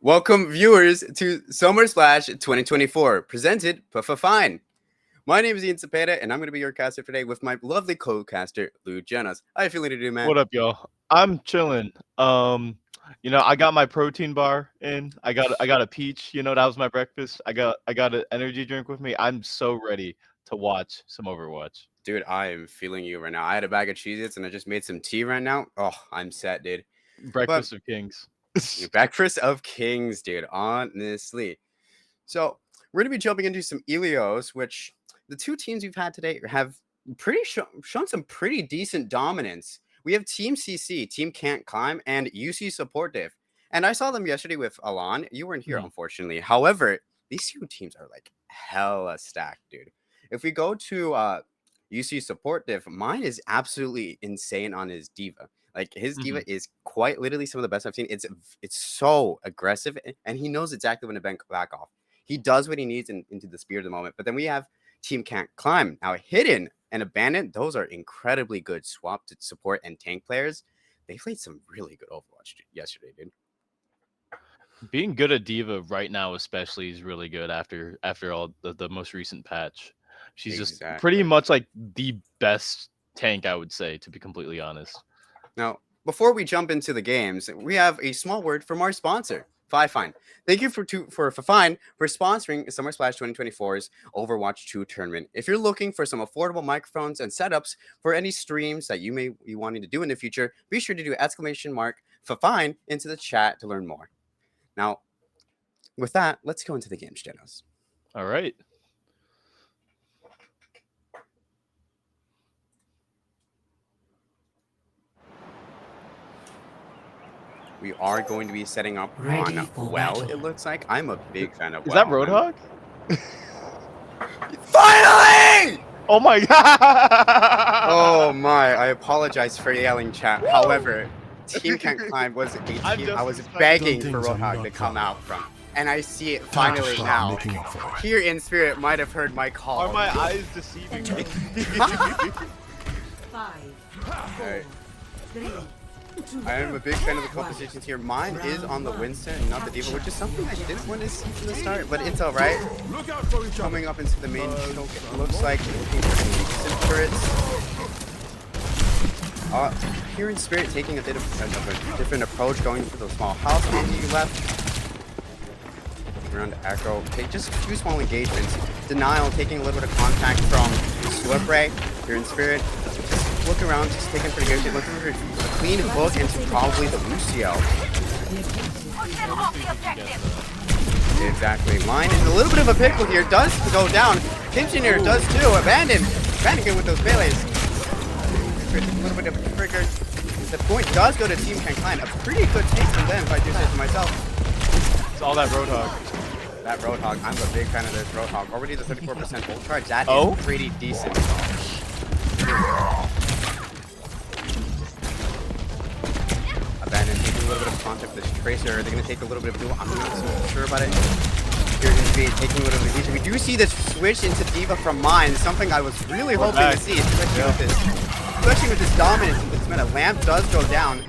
Welcome, viewers, to Summer Splash 2024, presented by Fifine. My name is Zepeda, and I'm going to be your caster today with my lovely co-caster, Lou Jenos. How you feeling today, man? What up, y'all? I'm chilling. I got my protein bar in. I got a peach. That was my breakfast. I got an energy drink with me. I'm so ready to watch some Overwatch. Dude, I am feeling you right now. I had a bag of Cheez-Its, and I just made some tea right now. Oh, I'm set, dude. Breakfast of kings. Breakfast of kings, dude, honestly. So, we're going to be jumping into some Elios, which the two teams we've had today have shown some pretty decent dominance. We have Team CC, Team Can't Climb, and UC Support Div. And I saw them yesterday with Alon. You weren't here, unfortunately. However, these two teams are like hella stacked, dude. If we go to UC Support Div, mine is absolutely insane on his diva. Like his diva is quite literally some of the best I've seen. It's so aggressive, and he knows exactly when to back off. He does what he needs into the spear of the moment. But then we have Team Can't Climb. Now, Hidden and Abandoned, those are incredibly good swap to support and tank players. They played some really good Overwatch yesterday, dude. Being good at diva right now, especially, is really good after all the most recent patch. She's just pretty much like the best tank, I would say, to be completely honest. Now, before we jump into the games, we have a small word from our sponsor, Fifine. Thank you for Fifine for sponsoring Summer Splash 2024's Overwatch 2 tournament. If you're looking for some affordable microphones and setups for any streams that you may be wanting to do in the future, be sure to do !Fifine into the chat to learn more. Now, with that, let's go into the games, Jenos. All right. We are going to be setting up on well, it looks like. I'm a big fan of Is that Roadhog? Finally! Oh my god! Oh my, I apologize for yelling, chat. However, Team Can't Climb was a team I was begging for Roadhog to come out from. And I see it finally now. Here in spirit might have heard my call. Are my eyes deceiving me? 5, 4, 3, I am a big fan of the compositions here. Mine is on the Winston and not the Diva, which is something I didn't want to see from the start, but it's alright. Coming up into the main choke, it looks like looking for some turrets. Here in Spirit taking a bit of a different approach, going for those small house maybe left. Around Echo, take just a few small engagements. Denial taking a little bit of contact from Slurp Ray. Here in Spirit. Look around, just taking pretty good. Looking for a clean hook into probably the Lucio. Exactly. Mine is a little bit of a pickle here. Does go down. Engineer does too. Abandoned with those melees. A little bit of a trigger. The point does go to Team Can't Climb. A pretty good take from them, if I do say so myself. It's all that Roadhog. That Roadhog. I'm a big fan of this Roadhog. Already the 34% full charge. That is pretty decent. Abandoned taking a little bit of contact with this Tracer. They're going to take a little bit of duel. I'm not so sure about it. Here going to be taking a little bit of easy. We do see this switch into Diva from Mine, something I was really hoping to see, especially with this dominance in this meta. Lamp does go down.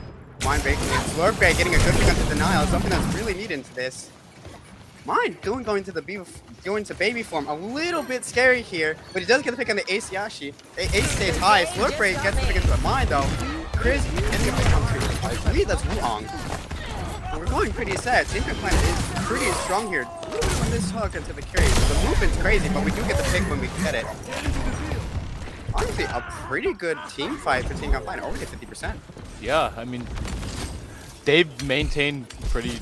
Mine breaking it. Slurp Ray getting a good pick onto Denial, something that's really needed into this. Mine going to baby form, a little bit scary here, but he does get the pick on the Ace Yashi. Ace stays high. Slurp Ray gets the pick into the Mine though. Chris getting a pick on two. I believe that's wrong. But we're going pretty set. Team Can't Climb is pretty strong here. On this hook into the carry. The movement's crazy, but we do get the pick when we get it. Honestly, a pretty good team fight for Team Can't Climb. Already 50%. Yeah, I mean, they've maintained a pretty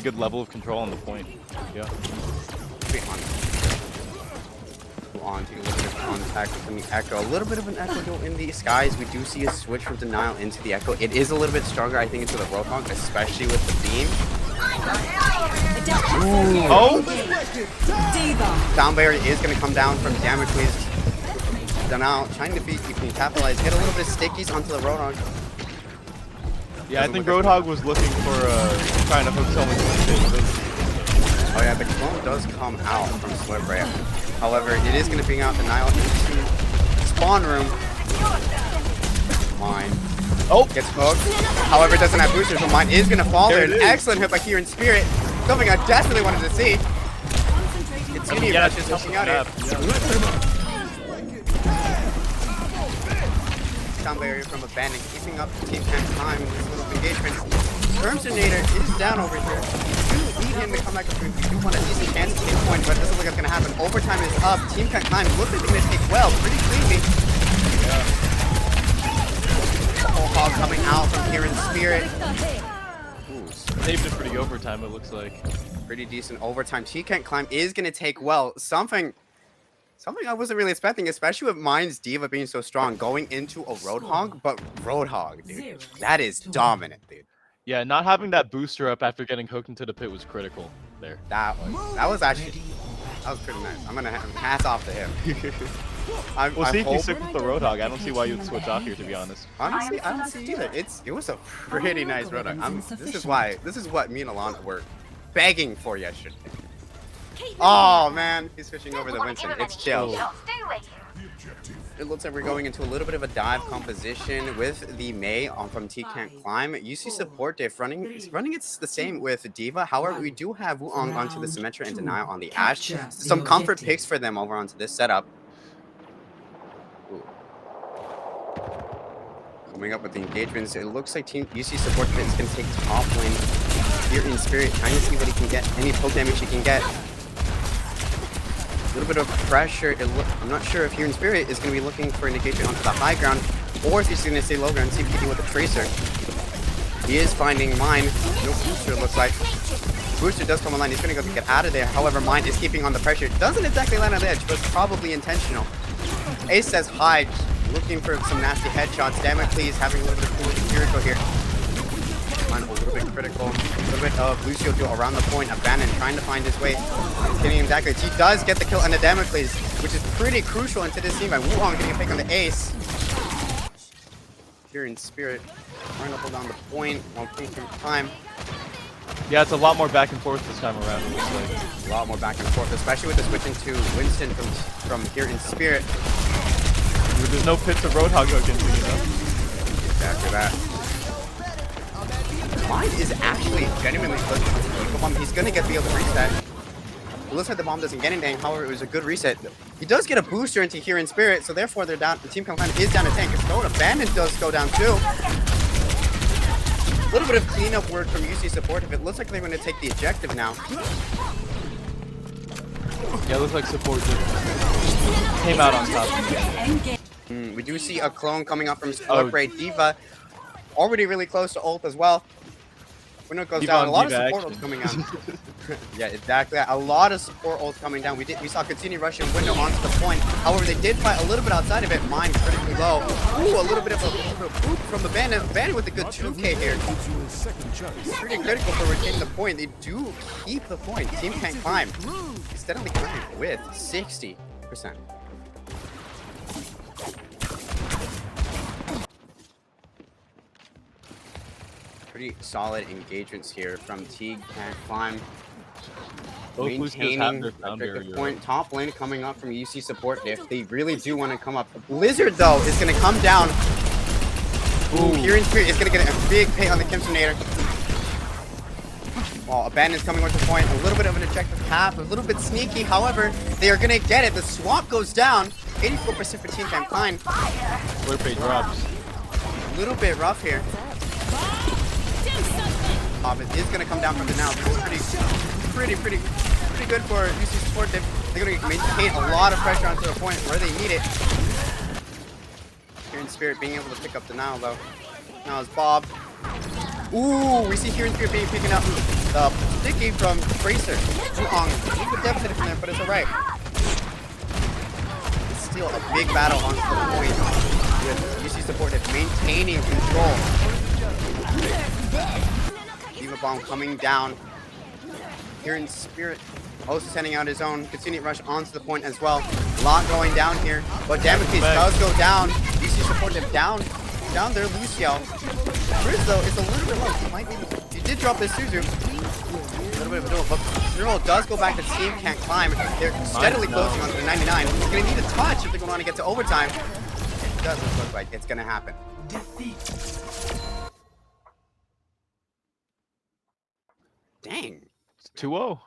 good level of control on the point. Yeah. On to a little bit of contact from the Echo. A little bit of an Echo duel in the skies. We do see a switch from Denial into the Echo. It is a little bit stronger, I think, into the Roadhog, especially with the beam. Oh! Down barrier is going to come down from Damocles. Denial trying to beat, you can capitalize, get a little bit of stickies onto the Roadhog. Yeah, I think Roadhog was looking for trying to hook someone. Oh yeah, the clone does come out from Slurp Ray. However, it is going to bring out Denial into spawn room. Mine. Oh! Gets hooked. However, it doesn't have boosters, so Mine is going to fall there. An excellent hit by Kieran Spirit. Something I desperately wanted to see. It's Uni yeah, Rush is helping out here. Sound barrier from Abandon, keeping up Team Can't Climb in this little engagement. Terminator is down over here. We need him to come back up. We do want a decent chance to get a point, but it doesn't look like it's going to happen. Overtime is up. Team Can't Climb looks like they're going to take well. Pretty cleanly. Whole hog coming out from here in Spirit. Ooh, saved it for the overtime, it looks like. pretty decent overtime. Team Can't Climb is going to take well. Something I wasn't really expecting, especially with Mine's Diva being so strong going into a Roadhog, but Roadhog, dude, that is dominant, dude. Yeah, not having that booster up after getting hooked into the pit was critical there. That was pretty nice. I'm gonna hats off to him. We'll see if you stick with the Roadhog. I don't see why you'd switch off here, to be honest. Honestly, I don't see either. It was a pretty nice Roadhog. This is what me and Alana were begging for yesterday. Oh man, he's switching over the Winston. It's chill. It looks like we're going into a little bit of a dive composition with the Mei from T Can't Climb. UC support diff running it's the same with Diva. However, we do have Wuong onto the Symmetra and Denial on the Ashe. Some comfort picks for them over onto this setup. Ooh. Coming up with the engagements, it looks like Team UC support diff is going to take top lane here in Spirit, trying to see what he can get, any poke damage he can get. A little bit of pressure. I'm not sure if here in Spirit is going to be looking for an engagement onto the high ground, or if he's going to stay low ground, see if he can deal with the Tracer. He is finding Mine. No booster, it looks like. Booster does come online. He's going to go get out of there. However, Mine is keeping on the pressure. Doesn't exactly land on the edge, but it's probably intentional. Ace says hide, looking for some nasty headshots. Damocles having a little bit of cool empirical here. Mine a little bit critical. A little bit of Lucio duel around the point. Abandon trying to find his way. Hitting him exactly. He does get the kill on the Damocles, which is pretty crucial into this team. By Wuong getting a pick on the Ace. Here in Spirit, trying to hold down the point while taking time. Yeah, it's a lot more back and forth this time around, it looks like. A lot more back and forth, especially with the switching to Winston from here in Spirit. There's no pit to Roadhog hook into, you know? Exactly that. Mine is actually genuinely close to the bomb. He's going to get the other reset. It looks like the bomb doesn't get anything. However, it was a good reset. He does get a booster into here in Spirit, so therefore they're down. The Team Can't Climb is down to tank. It's going. Abandon does go down too. A little bit of cleanup work from UC support. If it looks like they're going to take the objective now. Yeah, it looks like support just came out on top. We do see a clone coming up from Split Diva. Already really close to ult as well. When it goes down, a lot of support ults coming out. Yeah, exactly. A lot of support ults coming down. We saw continued Russian window onto the point. However, they did fight a little bit outside of it. Mine critically low. Ooh, a little bit of a boop from Abandon. Abandon with a good 2K here. Pretty critical for retaining the point. They do keep the point. Team Can't Climb. Steadily climbing with 60%. Pretty solid engagements here from Teague Can't Climb. Maintaining the point. Top lane coming up from UC support. If they really do want to come up, Blizzard though is going to come down. Ooh, here in Spirit is going to get a big pay on the Kimsonator. While Abandon's coming with the point, a little bit of an objective cap, a little bit sneaky. However, they are going to get it. The swamp goes down. 84% for Team Can't Climb. Flurpay drops. A little bit rough here. It is going to come down from the now. This is pretty good for UC support. They're going to maintain a lot of pressure onto the point where they need it. Here in Spirit being able to pick up the now though. Now is Bob. Ooh, we see here in Spirit picking up the sticky from Tracer. Wuong, a little bit devastated from there, but it's alright. It's still a big battle onto the point with UC support maintaining control. Diva Bomb coming down here in Spirit. Also sending out his own continued rush onto the point as well. A lot going down here, but Damocles does go down. UC support him down there. Lucio. Chris though is a little bit low. He did drop his Suzu. A little bit of a duel, but Serrano does go back to Team Can't Climb. They're steadily closing onto the 99. He's gonna need a touch if they're going to get to overtime. It doesn't look like it's gonna happen. Dang. 2-0.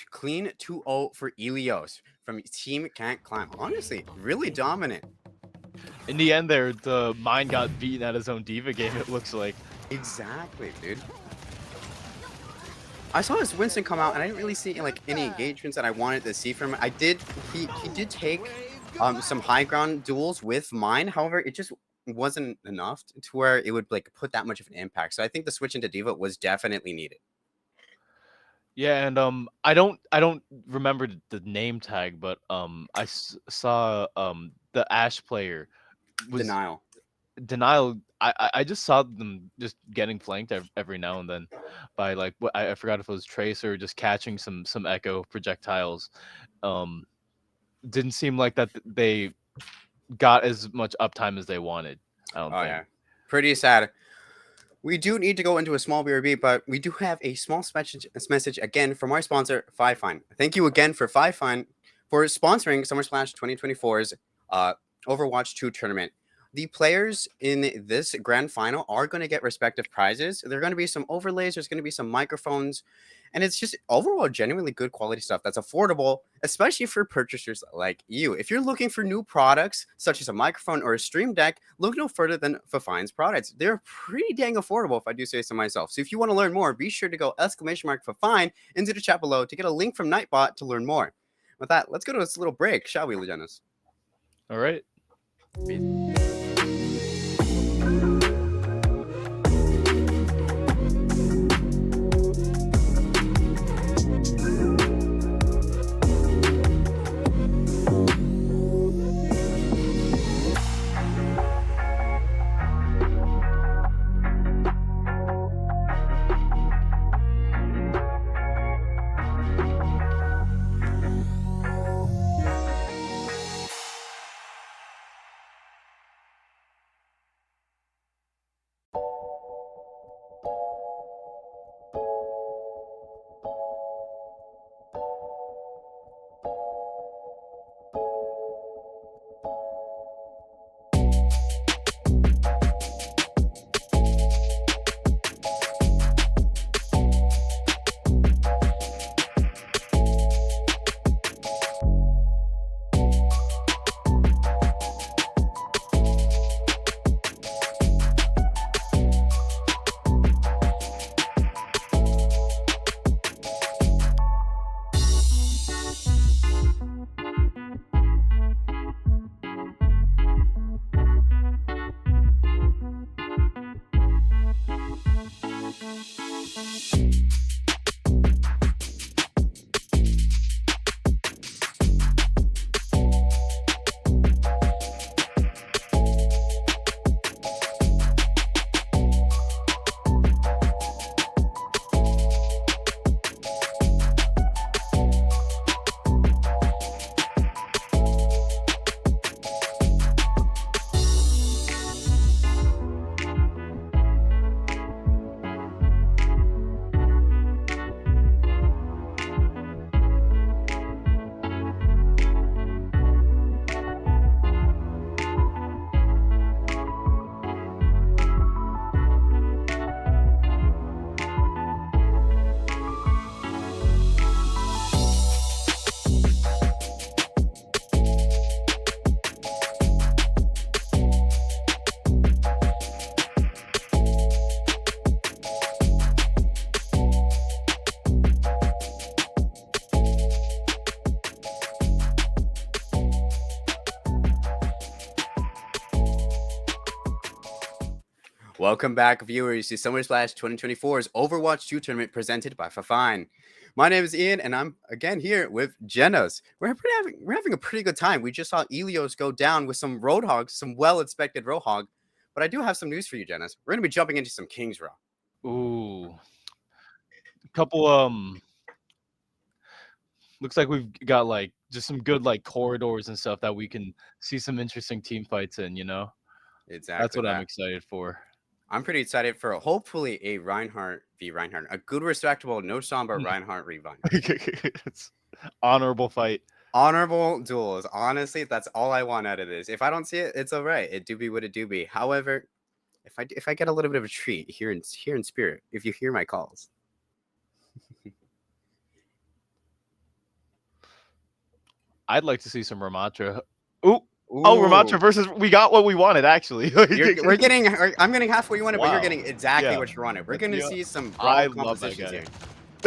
Clean 2-0 for Ilios from Team Can't Climb. Honestly, really dominant. In the end there, the Mine got beaten at his own diva game, it looks like. Exactly, dude. I saw his Winston come out, and I didn't really see like any engagements that I wanted to see from him. He did take some high ground duels with Mine. However, it just wasn't enough to where it would like put that much of an impact. So I think the switch into Diva was definitely needed. Yeah, and I don't remember the name tag, but I saw the Ash player was Denial. I just saw them just getting flanked every now and then by like what I forgot if it was Trace or just catching some echo projectiles. Didn't seem like that they got as much uptime as they wanted. I don't think. Yeah, pretty sad. We do need to go into a small BRB, but we do have a small message again from our sponsor, Fifine. Thank you again for Fifine for sponsoring Summer Splash 2024's Overwatch 2 tournament. The players in this grand final are going to get respective prizes. There are going to be some overlays. There's going to be some microphones. And it's just overall genuinely good quality stuff that's affordable, especially for purchasers like you. If you're looking for new products, such as a microphone or a stream deck, look no further than Fifine's products. They're pretty dang affordable, if I do say so myself. So if you want to learn more, be sure to go !Fifine into the chat below to get a link from Nightbot to learn more. With that, let's go to this little break, shall we, Legendas? All right. Welcome back, viewers, to Summer Splash 2024's Overwatch 2 tournament presented by Fifine. My name is Ian, and I'm again here with Jenos. We're having a pretty good time. We just saw Ilios go down with some Roadhogs, some well-expected Roadhog. But I do have some news for you, Jenos. We're going to be jumping into some Kings Raw. Ooh. Couple looks like we've got like just some good like corridors and stuff that we can see some interesting team fights in, you know? Exactly. That's what I'm excited for. I'm pretty excited for hopefully a Reinhardt v Reinhardt, a good, respectable, no Sombra Reinhardt revive. It's honorable fight. Honorable duels. Honestly, that's all I want out of this. If I don't see it, it's all right. It do be what it do be. However, if I get a little bit of a treat here in spirit, if you hear my calls. I'd like to see some Ramatra. Ooh. Ooh. Oh, Ramatra versus we got what we wanted actually. We're getting. I'm getting half what you wanted, but you're Wow. getting exactly Yeah. what you wanted. We're gonna Yeah. see some I brawl love that compositions guy.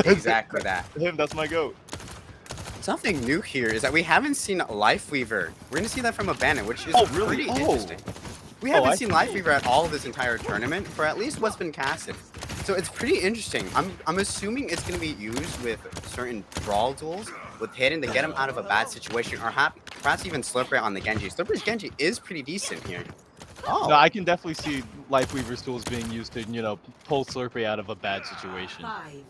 here. Exactly that. Him, that's my goat. Something new here is that we haven't seen Lifeweaver. We're gonna see that from Abandon, which is really? pretty interesting. We haven't seen Lifeweaver at all this entire tournament, for at least what's been casted. So it's pretty interesting. I'm assuming it's gonna be used with certain brawl duels with Hidden to get him out of a bad situation, or perhaps even Slurper on the Genji. Slurper's Genji is pretty decent here. Oh. No, I can definitely see Lifeweaver's tools being used to, you know, pull Slurpee out of a bad situation.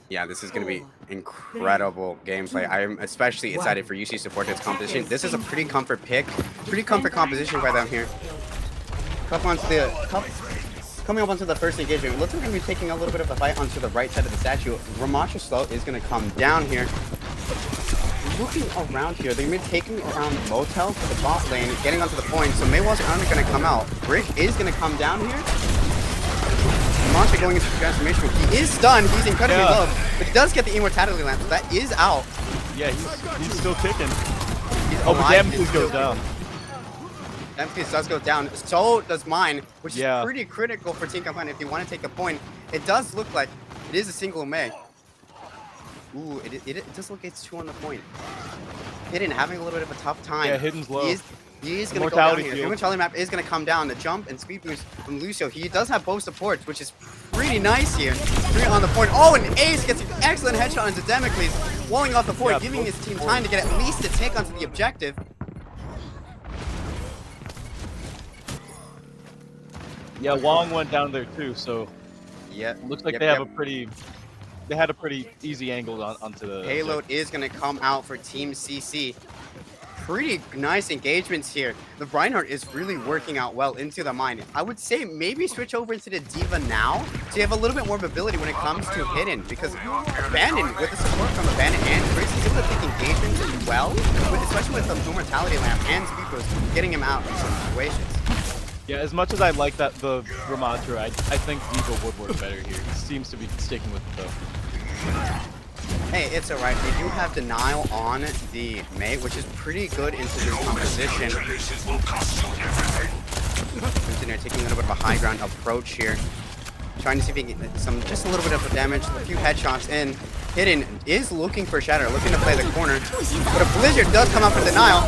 Yeah, this is going to be incredible gameplay. I am especially excited for UC support this competition. This is a pretty comfort pick, pretty comfort composition by them here. Coming up onto the first engagement, it looks like we're going to be taking a little bit of a fight onto the right side of the statue. Ramatra Slow is going to come down here. Looking around here, they're going to be taking around Motel to the bot lane, getting onto the point, so Maywell's army going to come out. Brick is going to come down here. Monster going into the transformation. He is stunned, he's incredibly low, but he does get the immortality lamp, so that is out. Yeah, he's still kicking. Oh, but Damocles goes down. Damocles does go down, so does mine, which is pretty critical for Team Kampana if you want to take the point. It does look like it is a single May. Ooh, it does look like it's 2 on the point. Hidden having a little bit of a tough time. Yeah, Hidden's low. He is going to go down here. The immortality map is going to come down. The jump and speed boost from Lucio. He does have both supports, which is pretty nice here. 3 on the point. Oh, and Ace gets an excellent headshot into Damocles, walling off the point, giving his team time to get at least a take onto the objective. Yeah, Wong went down there too, so looks like they have a pretty. They had a pretty easy angle onto the payload is going to come out for Team CC. Pretty nice engagements here. The Reinhardt is really working out well into the mine. I would say maybe switch over into the Diva now so you have a little bit more mobility when it comes to Hidden, because Abandon, with the support from Abandon and Chris, is able to take engagements as well, especially with the Immortality Lamp and Speed Boost, getting him out of some situations. Yeah, as much as I like that the Ramatra, I think Diva would work better here. He seems to be sticking with it though. Hey, it's alright. They do have denial on the May, which is pretty good into this composition. They're taking a little bit of a high ground approach here. Trying to see if he can get just a little bit of damage, a few headshots in. Hidden is looking for Shatter, looking to play the corner. But a Blizzard does come out for denial.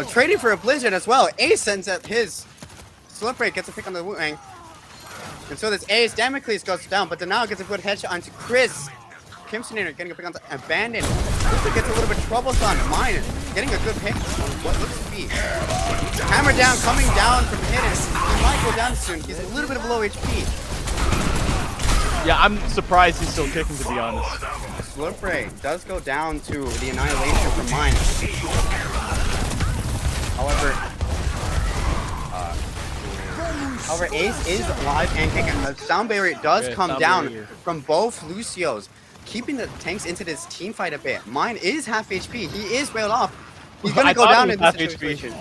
Trading for a Blizzard as well. Ace sends at his. Slipbreak gets a pick on the Wu-Wang. And so this Ace, Damocles goes down, but Denial gets a good headshot onto Chris. Kimsonator getting a pick onto Abandon. This gets a little bit troublesome. Mine getting a good pick on what looks to be. Hammer down, coming down from Hidden. He might go down soon. He's a little bit of low HP. Yeah, I'm surprised he's still kicking, to be honest. Slurpray does go down to the annihilation from Mine. However, Ace is alive and kicking. The sound barrier does come down from both Lucios, keeping the tanks into this team fight a bit. Mine is half HP. He is bailed off. He's gonna go down in this situation.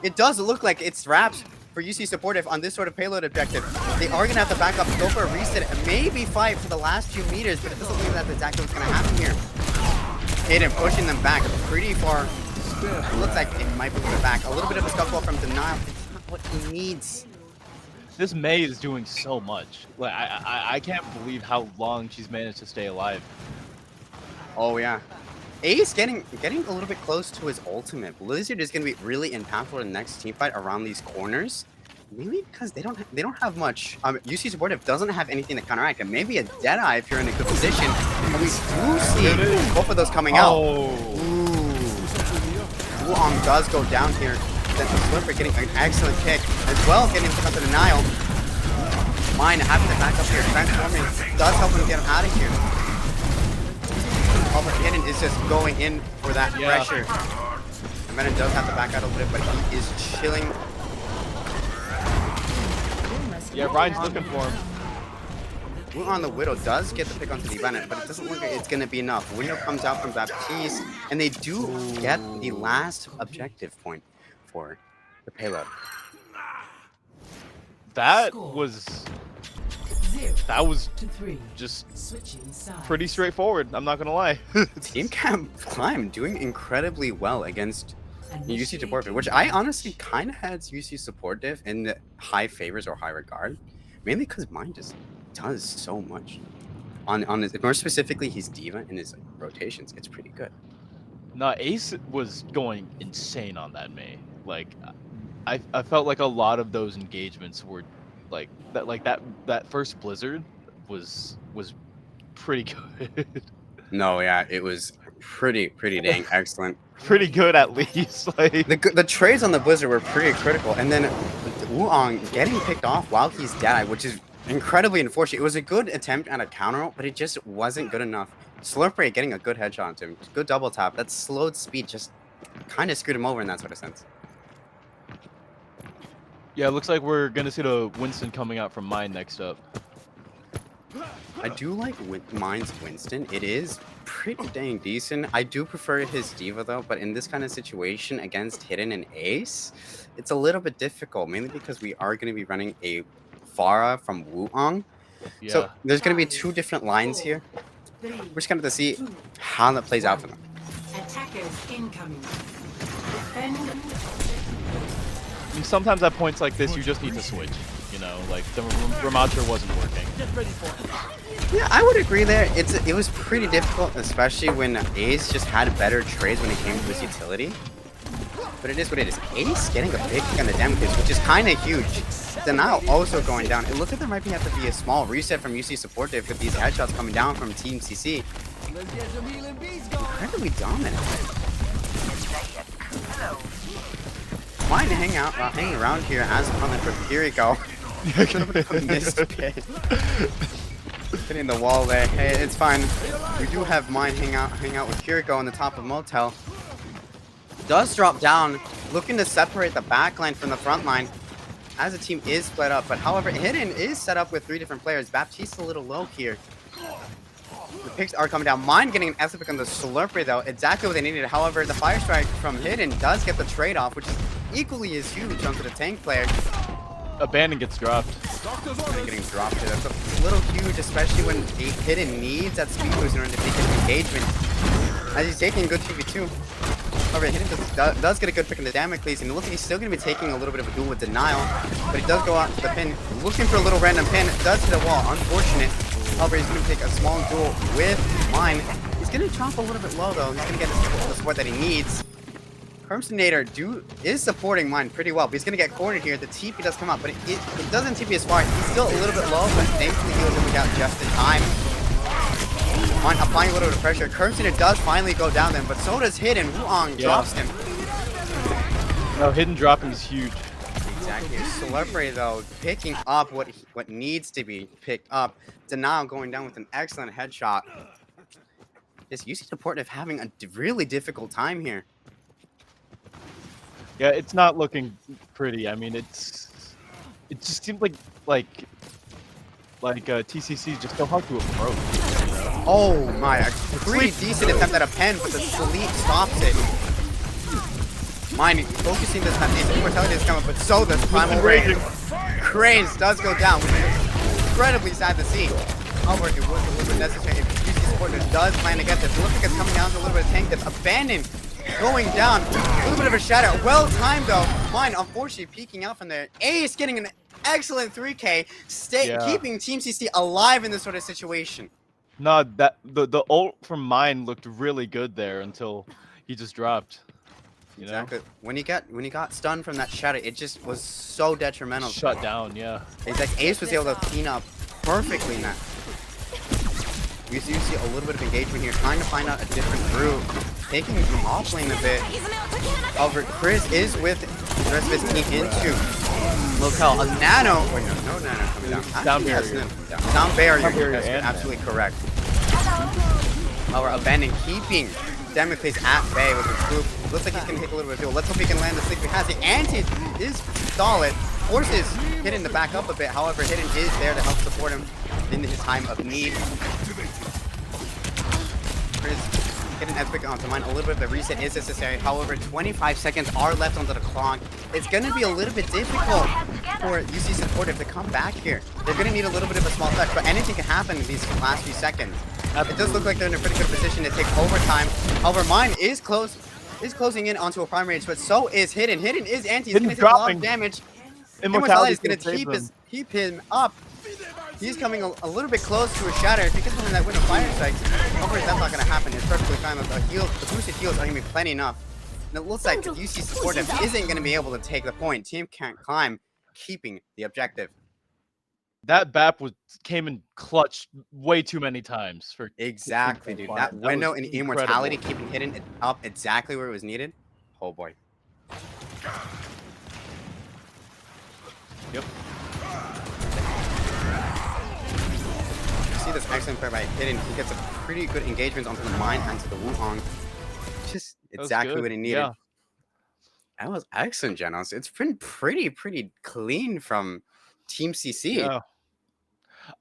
It does look like it's wrapped for UC supportive on this sort of payload objective. They are gonna have to back up, go for a reset, and maybe fight for the last few meters, but it doesn't mean that's exactly what's gonna happen here. Hayden pushing them back pretty far. It looks like it might be put back. A little bit of a scuffle from Denial. It's not what he needs. This May is doing so much. Like I can't believe how long she's managed to stay alive. Oh yeah. Ace getting a little bit close to his ultimate. Blizzard is going to be really impactful in the next team fight around these corners. Maybe because they don't have much. UC supportive doesn't have anything to counteract, and maybe a Deadeye if you're in a good position. And we do see both of those coming out. Wuong does go down here. Then the Slipper getting an excellent kick as well, getting picked up the Denial. Mine having to back up here, transforming does help him get him out of here. But Hidden is just going in for that pressure. And Venom does have to back out a little bit, but he is chilling. Yeah, Ryan's looking for him. Wu on the Widow does get the pick onto the Venom, but it doesn't look like it's going to be enough. Window comes out from Baptiste, and they do get the last objective point for the payload. That was That was 3. just Switching sides. pretty straightforward. I'm not gonna lie. Team Camp Climb doing incredibly well against UC support div, which I honestly kind of had UC support div in the high favors or high regard, mainly because mine just does so much. On his, more specifically, his diva and his rotations, it's pretty good. No, Ace was going insane on that Mei. Like, I felt like a lot of those engagements were like that first Blizzard was pretty good. No, yeah, it was pretty dang excellent. Pretty good at least. Like The trades on the Blizzard were pretty critical, and then Wuong getting picked off while he's dead, which is incredibly unfortunate. It was a good attempt at a counter ult, but it just wasn't good enough. Slurpray getting a good headshot onto him. Good double tap. That slowed speed just kind of screwed him over in that sort of sense. yeah, it looks like we're gonna see the Winston coming out from mine next up. I do like mine's Winston. It is pretty dang decent. I do prefer his diva though, but in this kind of situation against Hidden and Ace, it's a little bit difficult, mainly because we are going to be running a Pharah from Wuong. Yeah. So there's going to be two different lines here. We're just going to have to see how that plays out for them. Attackers incoming. I mean, sometimes at points like this, you just need to switch. You know, like the Ramacha wasn't working. Yeah, I would agree there. It was pretty difficult, especially when Ace just had better trades when it came to his utility. But it is what it is. Ace getting a big kick on the damage, which is kind of huge. Denial also going down. It looks like there might have to be a small reset from UC support div with these headshots coming down from Team CC. Incredibly dominant. Mine hanging around here as on the here we go. Missed pit. Hitting the wall there. Hey, it's fine. We do have mine hang out with Kiriko on the top of Motel. Does drop down, looking to separate the back line from the front line as the team is split up. But however, Hidden is set up with 3 different players. Baptiste a little low here. The picks are coming down. Mine getting an S pick on the Slurpee though. Exactly what they needed. However, the Fire Strike from Hidden does get the trade off, which is equally as huge onto the tank player. Abandon gets dropped. Getting dropped here. That's a little huge, especially when Hidden needs that speed boost in order to take his engagement. As he's taking a good 2v2. However, Hidden does get a good pick in the Damocles, and it looks like he's still going to be taking a little bit of a duel with Denial. But he does go out to the pin, looking for a little random pin. Does hit a wall. Unfortunate. However, he's going to take a small duel with Mine. He's going to drop a little bit low, though. He's going to get the support that he needs. Crimsonator is supporting Mine pretty well, but he's going to get cornered here. The TP does come out, but it doesn't TP as far. He's still a little bit low, but thankfully he was able to get out just in time. Mine applying a little bit of pressure. Crimsonator does finally go down then, but so does Hidden. Wuong drops him. No, Hidden dropping is huge. Exactly. Celebrity though, picking up what needs to be picked up. Denial going down with an excellent headshot. This UC supportive having a really difficult time here. Yeah, it's not looking pretty. I mean, it just seems like TCC is just so hard to approach. You know? Oh my! A pretty decent attempt at a pen, but the Sleep stops it. Mine focusing this time. The Immortality is coming, but so does Primal Rage. Craze does go down, which is incredibly sad to see. However, it was a little bit necessary. If UC supporter does plan to get this, it looks like it's coming down to a little bit of tank dip. Abandon going down. A little bit of a shadow. Well timed though. Mine unfortunately peeking out from there. Ace getting an excellent 3K, keeping Team CC alive in this sort of situation. No, the ult from Mine looked really good there until he just dropped. You know? Exactly. When he got stunned from that shadow, it just was so detrimental. Shut down, yeah. It's like Ace was able to clean up perfectly in that. You see a little bit of engagement here, trying to find out a different route, taking him from off lane a bit. However, Chris is with the rest of his team into Locale. A nano. Wait, no nano coming down. Down barrier. Down barrier. That's absolutely correct. However, Abandon keeping Damocles at bay with his group. Looks like he's gonna take a little bit of duel. Let's hope he can land the sleep. He has the anti is solid. Forces Hidden to back up a bit. However, Hidden is there to help support him in his time of need. Chris Hidden Edwin onto mine. A little bit of the reset is necessary. However, 25 seconds are left onto the clock. It's going to be a little bit difficult for UC supportive to come back here. They're going to need a little bit of a small touch, but anything can happen in these last few seconds. It does look like they're in a pretty good position to take overtime. However, mine is closing in onto a prime range, but so is Hidden. Hidden is anti. He's going to take a lot of damage. Immortality is going to keep him up. He's coming a little bit close to a shatter. If he gets behind that window fire strike, hopefully that's not going to happen. It's perfectly fine. The boosted heals are going to be plenty enough. And it looks like UC supportive isn't going to be able to take the point. Team can't climb, keeping the objective. That BAP came in clutch way too many times for exactly, dude. That window and immortality keeping Hidden up exactly where it was needed. Oh boy. Yep. See this excellent play by Hidden. He gets a pretty good engagement onto the mine and to the Wukong. Just exactly what he needed. Yeah. That was excellent, Genos. It's been pretty clean from Team CC. Yeah.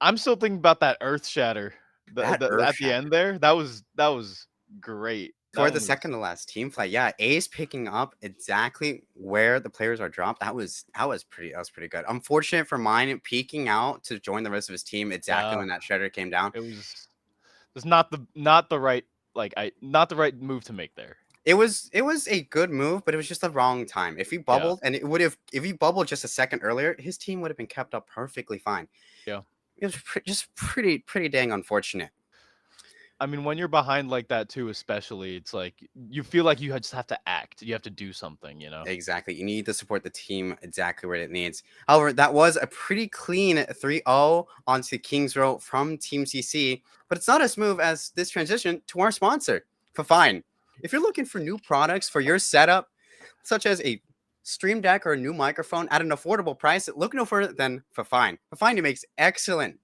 I'm still thinking about that Earth Shatter at the end there. That was great. For the second to last team fight, yeah, A's picking up exactly where the players are dropped. That was pretty good. Unfortunate for mine peeking out to join the rest of his team exactly when that Shredder came down. It was not the right move to make there. It was a good move, but it was just the wrong time. If he bubbled and if he bubbled just a second earlier, his team would have been kept up perfectly fine. Yeah. It was just pretty dang unfortunate. I mean, when you're behind like that too, especially, it's like you feel like you just have to act. You have to do something, you know? Exactly. You need to support the team exactly where it needs. However, that was a pretty clean 3-0 onto King's Row from Team CC, but it's not as smooth as this transition to our sponsor, Fifine. If you're looking for new products for your setup, such as a Stream Deck or a new microphone at an affordable price, look no further than Fifine. Fifine makes excellent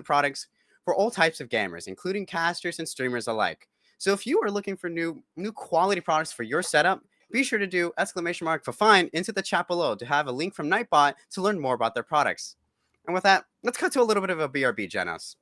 products for all types of gamers, including casters and streamers alike. So if you are looking for new quality products for your setup, be sure to do !Fifine into the chat below to have a link from Nightbot to learn more about their products. And with that, let's cut to a little bit of a BRB, Genos.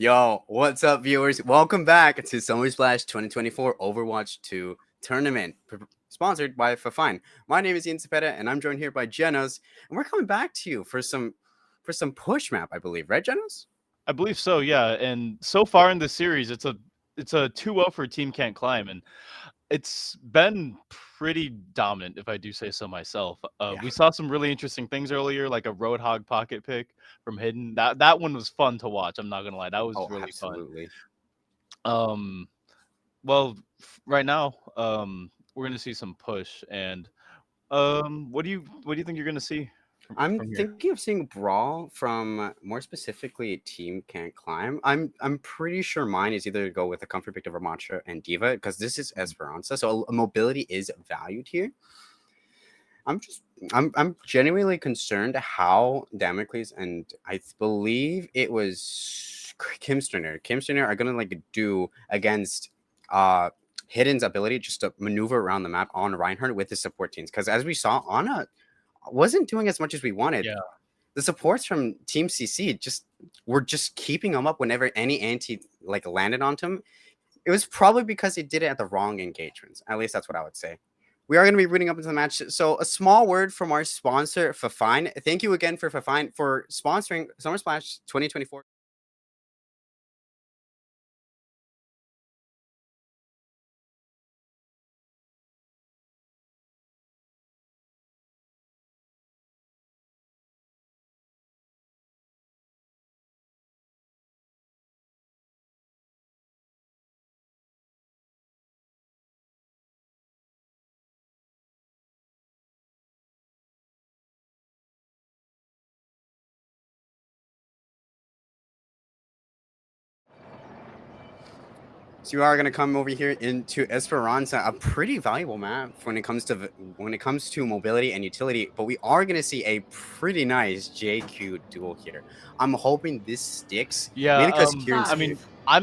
Yo, what's up, viewers? Welcome back to Summer Splash 2024 Overwatch 2 Tournament, sponsored by Fifine. My name is Zepeda, and I'm joined here by Jenos, and we're coming back to you for some push map, I believe, right, Jenos? I believe so, yeah. And so far in the series, it's a 2-0 for Team Can't Climb, and it's been pretty dominant, if I do say so myself. We saw some really interesting things earlier, like a Roadhog pocket pick from Hidden. That one was fun to watch. I'm not gonna lie, that was really absolutely fun. Well, right now, we're gonna see some push, and what do you think you're gonna see? I'm thinking of seeing Brawl from more specifically Team Can't Climb. I'm pretty sure mine is either to go with a comfort pick of Ramattra and Diva because this is Esperanza, so mobility is valued here. I'm genuinely concerned how Damocles and I believe it was Kim Sterner are gonna like do against Hidden's ability just to maneuver around the map on Reinhardt with his support teams, because as we saw, Ana wasn't doing as much as we wanted. Yeah. The supports from Team CC were just keeping him up whenever any anti like landed onto him. It was probably because he did it at the wrong engagements. At least that's what I would say. We are going to be rooting up into the match. So a small word from our sponsor, Fifine. Thank you again for Fifine for sponsoring Summer Splash 2024. So you are going to come over here into Esperanza, a pretty valuable map when it comes to mobility and utility. But we are going to see a pretty nice JQ duel here. I'm hoping this sticks. Yeah, mainly because I mean, I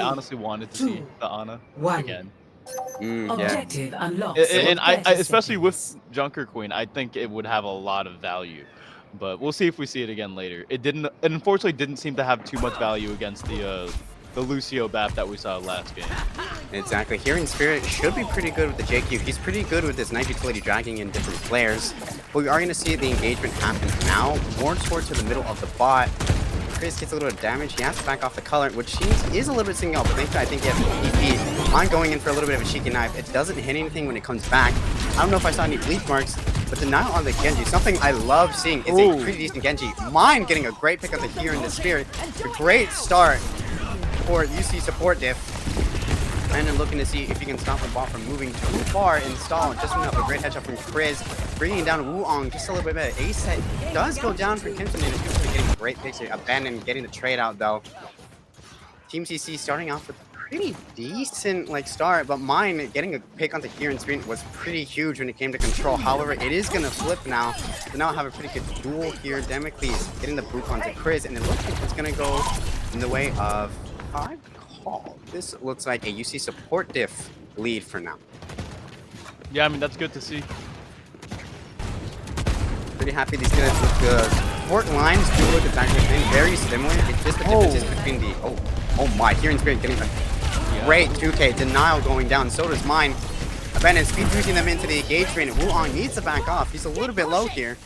honestly wanted to see the Ana again. Objective unlocked. And I especially with Junker Queen, I think it would have a lot of value. But we'll see if we see it again later. It unfortunately didn't seem to have too much value against the Lucio BAP that we saw last game. Exactly. Here in Spirit should be pretty good with the JQ. He's pretty good with his knife utility dragging in different players. But we are going to see the engagement happen now, more towards to the middle of the bot. Chris gets a little bit of damage. He has to back off the color, which is a little bit single, but thankfully I think he has an EP. On going in for a little bit of a cheeky knife. It doesn't hit anything when it comes back. I don't know if I saw any bleed marks, but denial on the Genji. Something I love seeing is a pretty decent Genji. Mine getting a great pick of the here in the Spirit. A great start for UC support diff. And then looking to see if he can stop the ball from moving too far. Install just enough. A great headshot from Chris, bringing down Wuong just a little bit better. Ace set does go down for Kimson, and he's getting a great picture. Abandon getting the trade out though. Team CC starting off with a pretty decent start, but mine getting a pick onto here in screen was pretty huge when it came to control. However, it is gonna flip now. So now have a pretty good duel here. Damocles getting the boot onto Chris, and it looks like it's gonna go in the way of 5 call. This looks like a UC support diff lead for now. Yeah, I mean, that's good to see. Pretty happy these guys look good. Support lines do look exactly the same, very similar. It's just the differences between the oh my, here in Spirit getting a great 2K. Denial going down, so does mine. Abandon speed boosting them into the engagement. Wuong needs to back off. He's a little bit low here.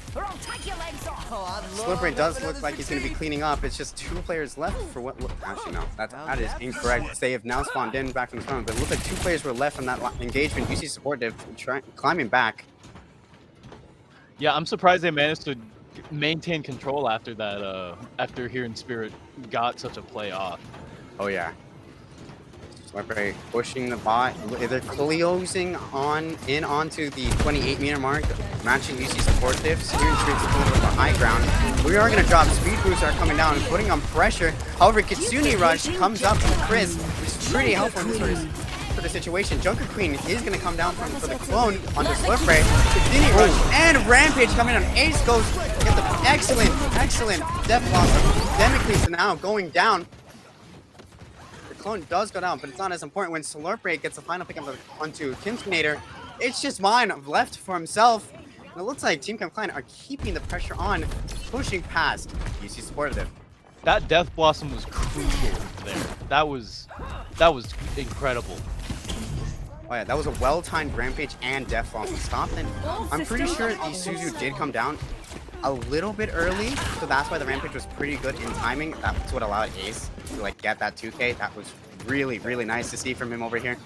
Slippery does look like he's going to be cleaning up. It's just 2 players left for what actually no, that is incorrect. They have now spawned in back from the front, but it looks like 2 players were left from that engagement. UC support div climbing back. Yeah, I'm surprised they managed to maintain control after that after here in Spirit got such a play off. Oh yeah. Slippery pushing the bot. They're closing onto the 28-meter mark, matching UC support diffs. Here in Spirit's a little bit of a high ground. We are going to drop. Speed boosts are coming down and putting on pressure. However, Kitsune Rush comes up from Chris, which is pretty helpful for the situation. Junker Queen is going to come down for the clone onto Slippery. Kitsune Rush and Rampage coming on. Ace goes get the excellent death loss of Damocles now going down. Clone does go down, but it's not as important when Slurpray gets the final pick up onto Kimskinator. It's just mine left for himself. And it looks like Team Cam Klein are keeping the pressure on, pushing past UC Supportive. That Death Blossom was crucial there. That was incredible. Oh yeah, that was a well-timed Rampage and Death Blossom stop. And I'm pretty sure the Suzu did come down a little bit early, so that's why the Rampage was pretty good in timing. That's what allowed Ace to like get that 2K. That was really, really nice to see from him over here.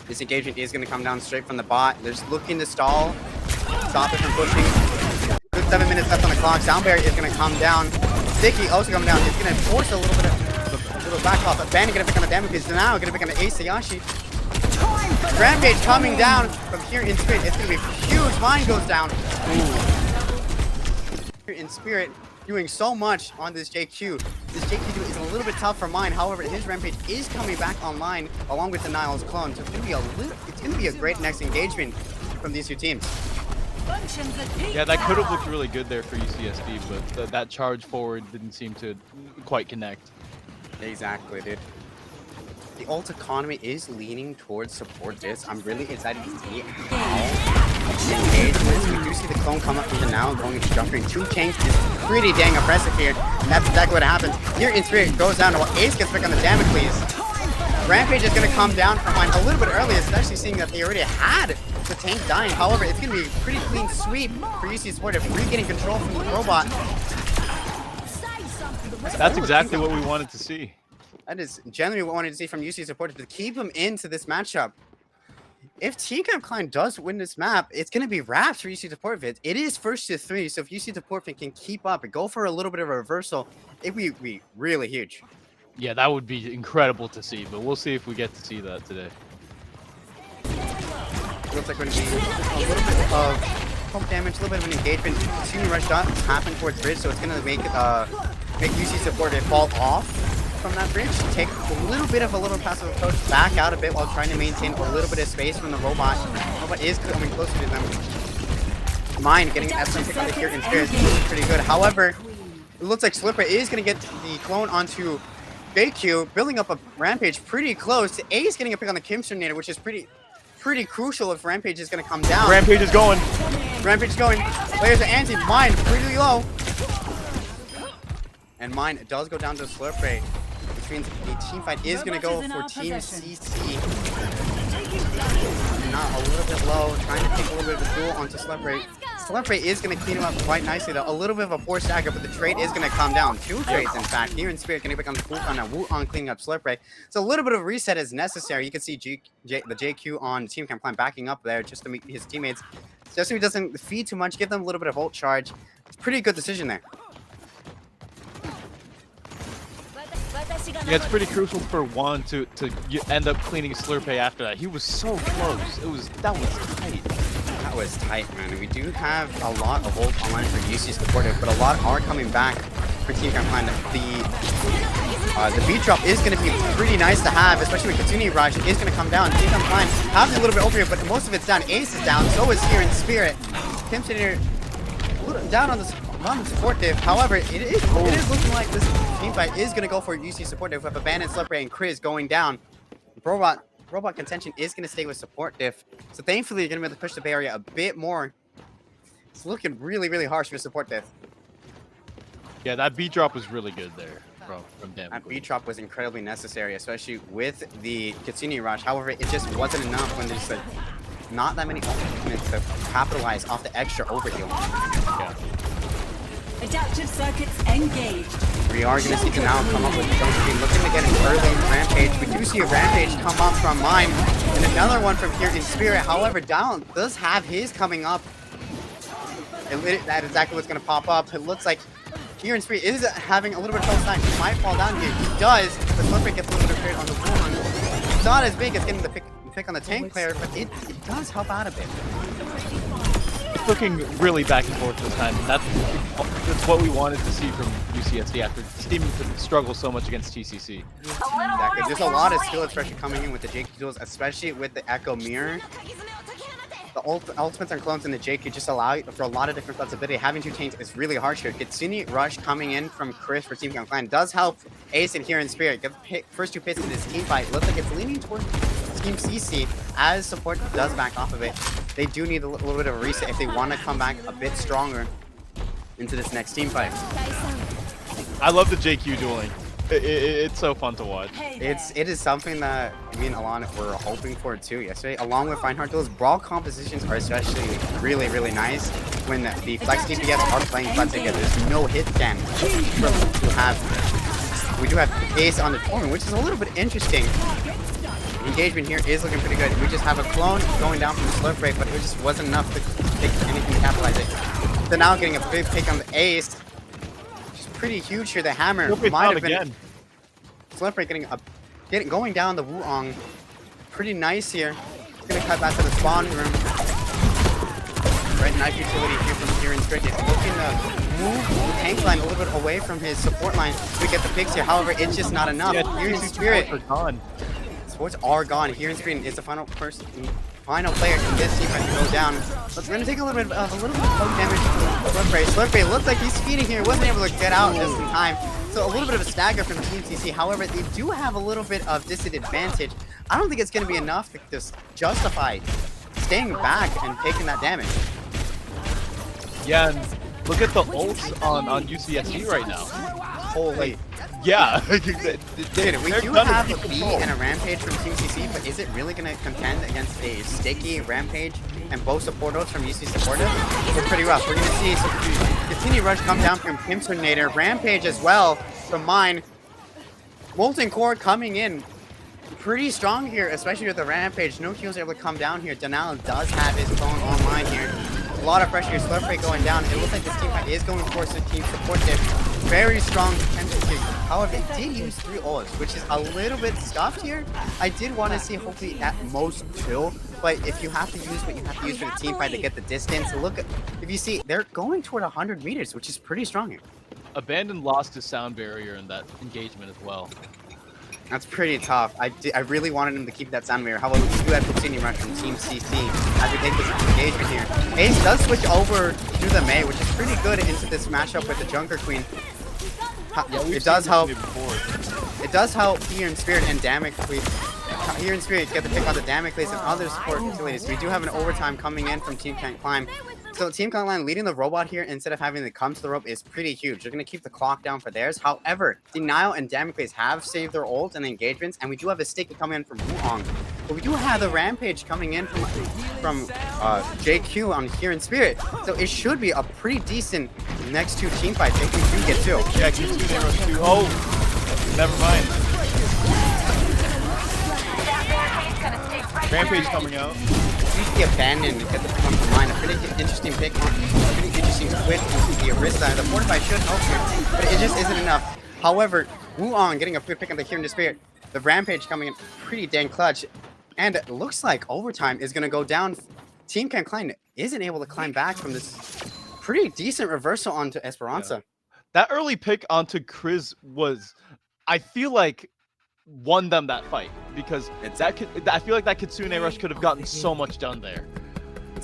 This engagement is going to come down straight from the bot. They're just looking to stall, stop it from pushing. Good 7 minutes left on the clock. Soundberry is going to come down. Sticky also coming down. It's going to force a little bit of a little back off. But Bandit going to pick on the damage piece. Now going to pick on the Ace Hayashi. Rampage coming down from here in Spirit. It's going to be huge. Mine goes down. Here in Spirit doing so much on this JQ. This JQ is a little bit tough for Mine. However, his Rampage is coming back online along with the Niles clone. So it's going to be a great next engagement from these two teams. Yeah, that could have looked really good there for UCSD, but that charge forward didn't seem to quite connect. Exactly, dude. The ult economy is leaning towards support this. I'm really excited to see how engagements. We do see the clone come up even now, going into jump green. 2 tanks is pretty dang oppressive here. And that's exactly what happens. Here in Spirit goes down while Ace gets back on the damage, please. Rampage is going to come down from mine a little bit early, especially seeing that they already had the tank dying. However, it's going to be a pretty clean sweep for UC Sport if we're getting control from the robot. That's exactly what we wanted to see. That is generally what we wanted to see from UC Support, to keep him into this matchup. If Team Klein does win this map, it's going to be wrapped for UC Support Fit. It is 1st to 3, so if UC Support Fit can keep up and go for a little bit of a reversal, it would be really huge. Yeah, that would be incredible to see, but we'll see if we get to see that today. Looks like we're going to be a little bit of pump damage, a little bit of an engagement. Senior rush dot happen towards bridge, so it's going to make UC Support Fit fall off from that bridge. Take a little bit of a little passive approach, back out a bit while trying to maintain a little bit of space from the robot. The robot is coming closer to them. Mine getting an SM pick on the here in Spirit is pretty good. However, it looks like Slipper is going to get the clone onto JQ, building up a Rampage pretty close. Ace getting a pick on the Kimsternator, which is pretty crucial if Rampage is going to come down. Rampage is going. Rampage is going. Players are anti. Mine pretty low. And Mine does go down to Slurpray, which means the team fight is going to go for Team CC. Not a little bit low, trying to take a little bit of a duel onto Slurpray. Slurpray is going to clean him up quite nicely though. A little bit of a poor stagger, but the trade is going to come down. 2 trades in fact. Here in Spirit, going to pick on the Wu on Wu on cleaning up Slurpray. So a little bit of a reset is necessary. You can see the JQ on Team Klein backing up there just to meet his teammates. Just so he doesn't feed too much, give them a little bit of ult charge. It's a pretty good decision there. Yeah, it's pretty crucial for Juan to end up cleaning Slurpay after that. He was so close. That was tight. That was tight, man. We do have a lot of ult online for UC supportive, but a lot are coming back for Team Klein. The beat drop is going to be pretty nice to have, especially with Katsuni Rush. It is going to come down. Team Klein has a little bit over here, but most of it's down. Ace is down. So is here in Spirit. Tim sitting here down on the support div. However, it is looking like this team fight is going to go for UC support div with Abandoned, Slippery, and Chris going down. Robot contention is going to stay with support diff. So thankfully, you're going to be able to push the barrier a bit more. It's looking really, really harsh for support diff. Yeah, that beat drop was really good there from them. That beat drop was incredibly necessary, especially with the Katsuni Rush. However, it just wasn't enough when there's not that many ultimates to capitalize off the extra overheal. Yeah. Adaptive circuits engaged. We are going to see now come up with Josephine looking to get an early Rampage. We do see a Rampage come up from Mine and another one from here in Spirit. However, Down does have his coming up. That is exactly what's going to pop up. It looks like here in Spirit is having a little bit of trouble time. He might fall down here. He does. The Slipper gets a little bit of trade on the Wuhan. It's not as big as getting the pick on the tank player, but it does help out a bit. Looking really back and forth this time. That's what we wanted to see from UCSD after seeming to struggle so much against TCC. Exactly. There's a lot of skill expression coming in with the JQ tools, especially with the Echo Mirror. The ultimates and clones in the JQ just allow for a lot of different flexibility. Having 2 tanks is really harsh here. Katsuni Rush coming in from Chris for Team Klein does help Ace in here in Spirit. Get the first 2 pits in this team fight. Looks like it's leaning towards Team CC as support does back off of it. They do need a little bit of a reset if they want to come back a bit stronger into this next team fight. I love the JQ dueling. It's so fun to watch. It is something that me and Alon were hoping for too yesterday. Along with Fine Heart duels, brawl compositions are especially really, really nice when the flex DPS are playing flat together. There's no hit scan. We do have Ace on the tournament, which is a little bit interesting. Engagement here is looking pretty good. We just have a clone going down from the slurp rate, but it just wasn't enough to take anything to capitalize it. So now getting a big pick on the Ace. Which is pretty huge here. The hammer might have been slurp rate going down the Wuong. Pretty nice here. It's gonna cut back to the spawn room. Right, knife utility here from Sheehan Edwin. Looking to move the tank line a little bit away from his support line to get the picks here. However, it's just not enough. Sheehan Spirit. Sports are gone. Sheehan Spirit is the final player in this team to go down. But we're gonna take a little bit of poke damage. Slurp rate looks like he's feeding here. Wasn't able to get out just in time. So a little bit of a stagger from Team CC. However, they do have a little bit of disadvantage. I don't think it's gonna be enough to just justify staying back and taking that damage. Yeah, and look at the ults on UCSD right now. Holy. Yeah. Dude, we do have a B and a Rampage from Team CC, but is it really going to contend against a sticky Rampage and both supportos from UC supportive? It's pretty rough. We're going to see some continued rush come down from Pimpsonator. Rampage as well from mine. Molten Core coming in pretty strong here, especially with the Rampage. No heals are able to come down here. Denal does have his phone online here. A lot of pressure here. Slurp rate going down. It looks like this team fight is going towards the team support there. Very strong potential here. However, they did use 3 ults, which is a little bit stuffed here. I did want to see hopefully at most 2, but if you have to use what you have to use for the team fight to get the distance, look at, if you see, they're going toward 100 meters, which is pretty strong here. Abandon lost his sound barrier in that engagement as well. That's pretty tough. I really wanted him to keep that sound barrier. However, we do have continued rush from Team CC as we take this engagement here. Ace does switch over to the Mei, which is pretty good into this matchup with the Junker Queen. Yeah, it does help. It does help here in Spirit and Damocles. Here in Spirit, get the pick on the Damocles and other support utilities. We do have an overtime coming in from Team Can't Climb. So Team Can't Climb leading the robot here instead of having to come to the rope is pretty huge. They're going to keep the clock down for theirs. However, Denial and Damocles have saved their ult and engagements, and we do have a sticky coming in from Wuong. But we do have the Rampage coming in from JQ on here in Spirit. So it should be a pretty decent next 2 team fights if we do get 2. Yeah, get 2, they rush 2. Oh, never mind. Rampage coming out. Use the Abandon to get the pick on the line. A pretty interesting pick on pretty interesting split into the Arista. The Fortify should help here, but it just isn't enough. However, Wuong getting a good pick on the here in the Spirit. The Rampage coming in pretty dang clutch. And it looks like overtime is going to go down. Team Can Climb isn't able to climb back from this pretty decent reversal onto Esperanza. Yeah. That early pick onto Chris was, I feel like, won them that fight because I feel like that Kitsune rush could have gotten so much done there.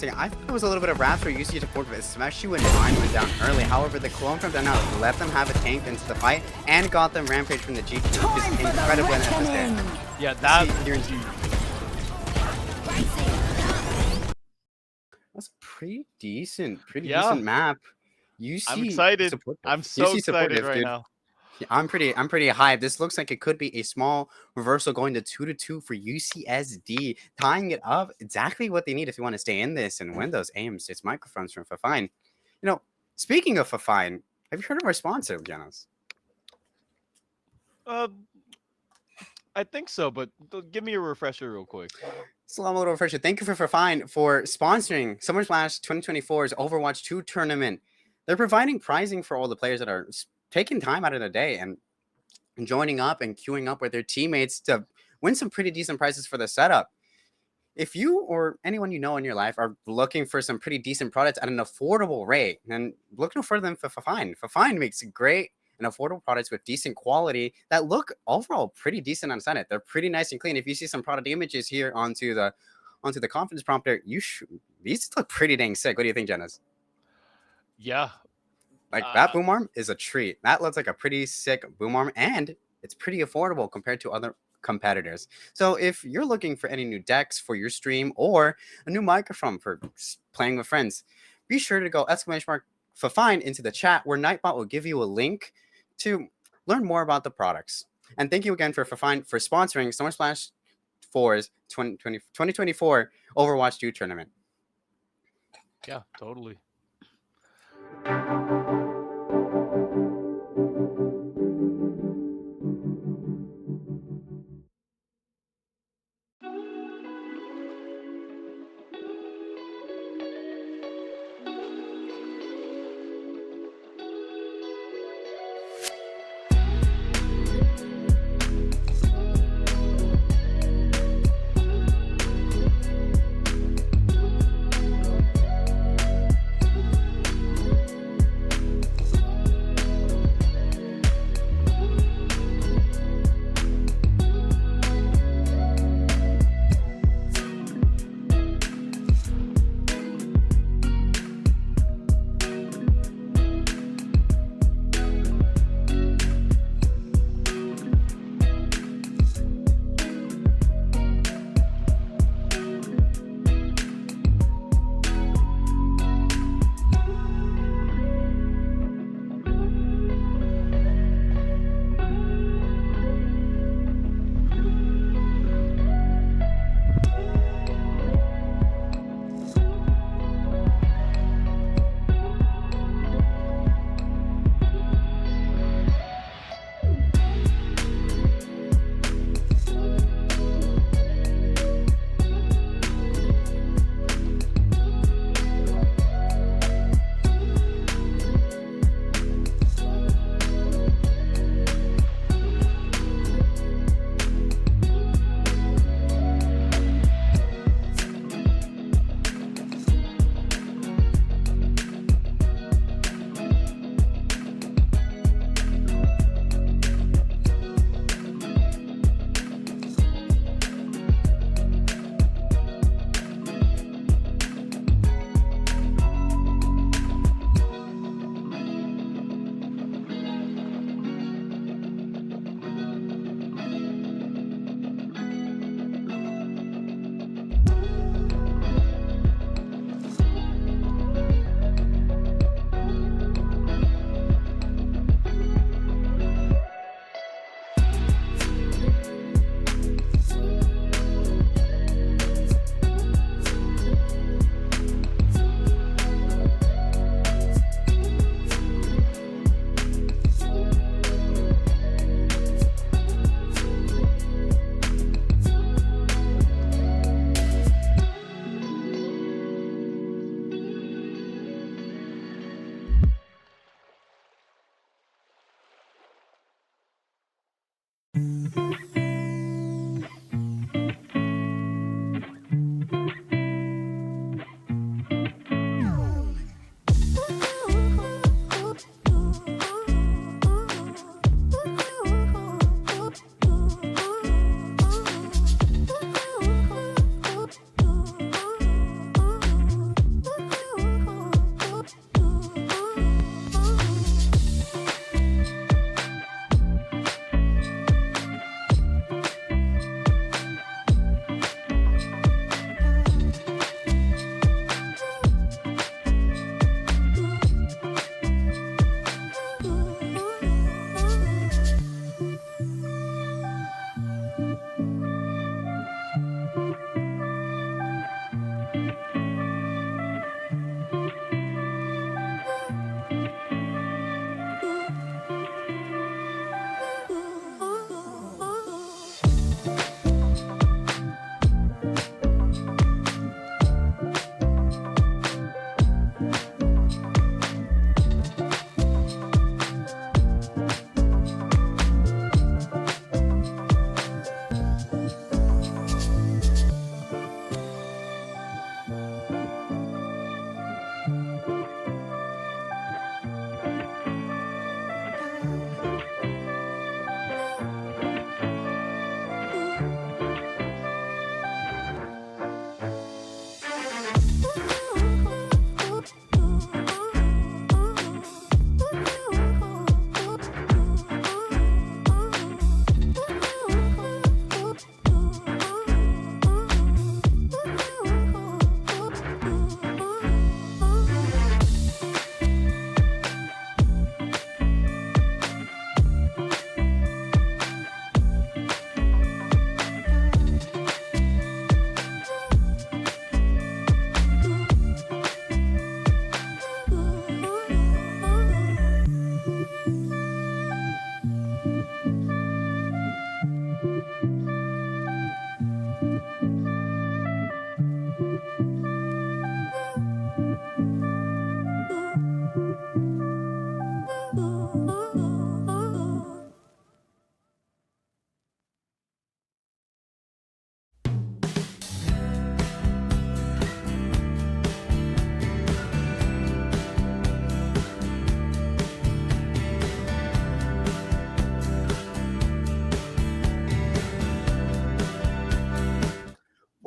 I thought it was a little bit of wrath for UC support, but especially when mine went down early. However, the clone from Denal let them have a tank into the fight and got them Rampage from the GQ, which is incredibly necessary. Yeah, that that's pretty decent map. UC I'm excited. I'm so excited right now. I'm pretty hyped. This looks like it could be a small reversal going to 2-2 for UCSD, tying it up exactly what they need if you want to stay in this and win those AM6 microphones from Fifine. You know, speaking of Fifine, have you heard of our sponsor, Janos? I think so, but give me a refresher real quick. Slow little refresher. Thank you for Fifine for sponsoring Summer Splash 2024's Overwatch 2 tournament. They're providing prizing for all the players that are taking time out of the day and joining up and queuing up with their teammates to win some pretty decent prizes for the setup. If you or anyone you know in your life are looking for some pretty decent products at an affordable rate, then look no further than Fifine. Fifine makes great and affordable products with decent quality that look overall pretty decent on Senate. They're pretty nice and clean. If you see some product images here onto the confidence prompter, these look pretty dang sick. What do you think, Jenas? Yeah. Like that boom arm is a treat. That looks like a pretty sick boom arm, and it's pretty affordable compared to other competitors. So if you're looking for any new decks for your stream or a new microphone for playing with friends, be sure to go !Fifine into the chat where Nightbot will give you a link to learn more about the products. And thank you again for Fifine for sponsoring Summer Splash 4's 2024 Overwatch 2 tournament. Yeah, totally.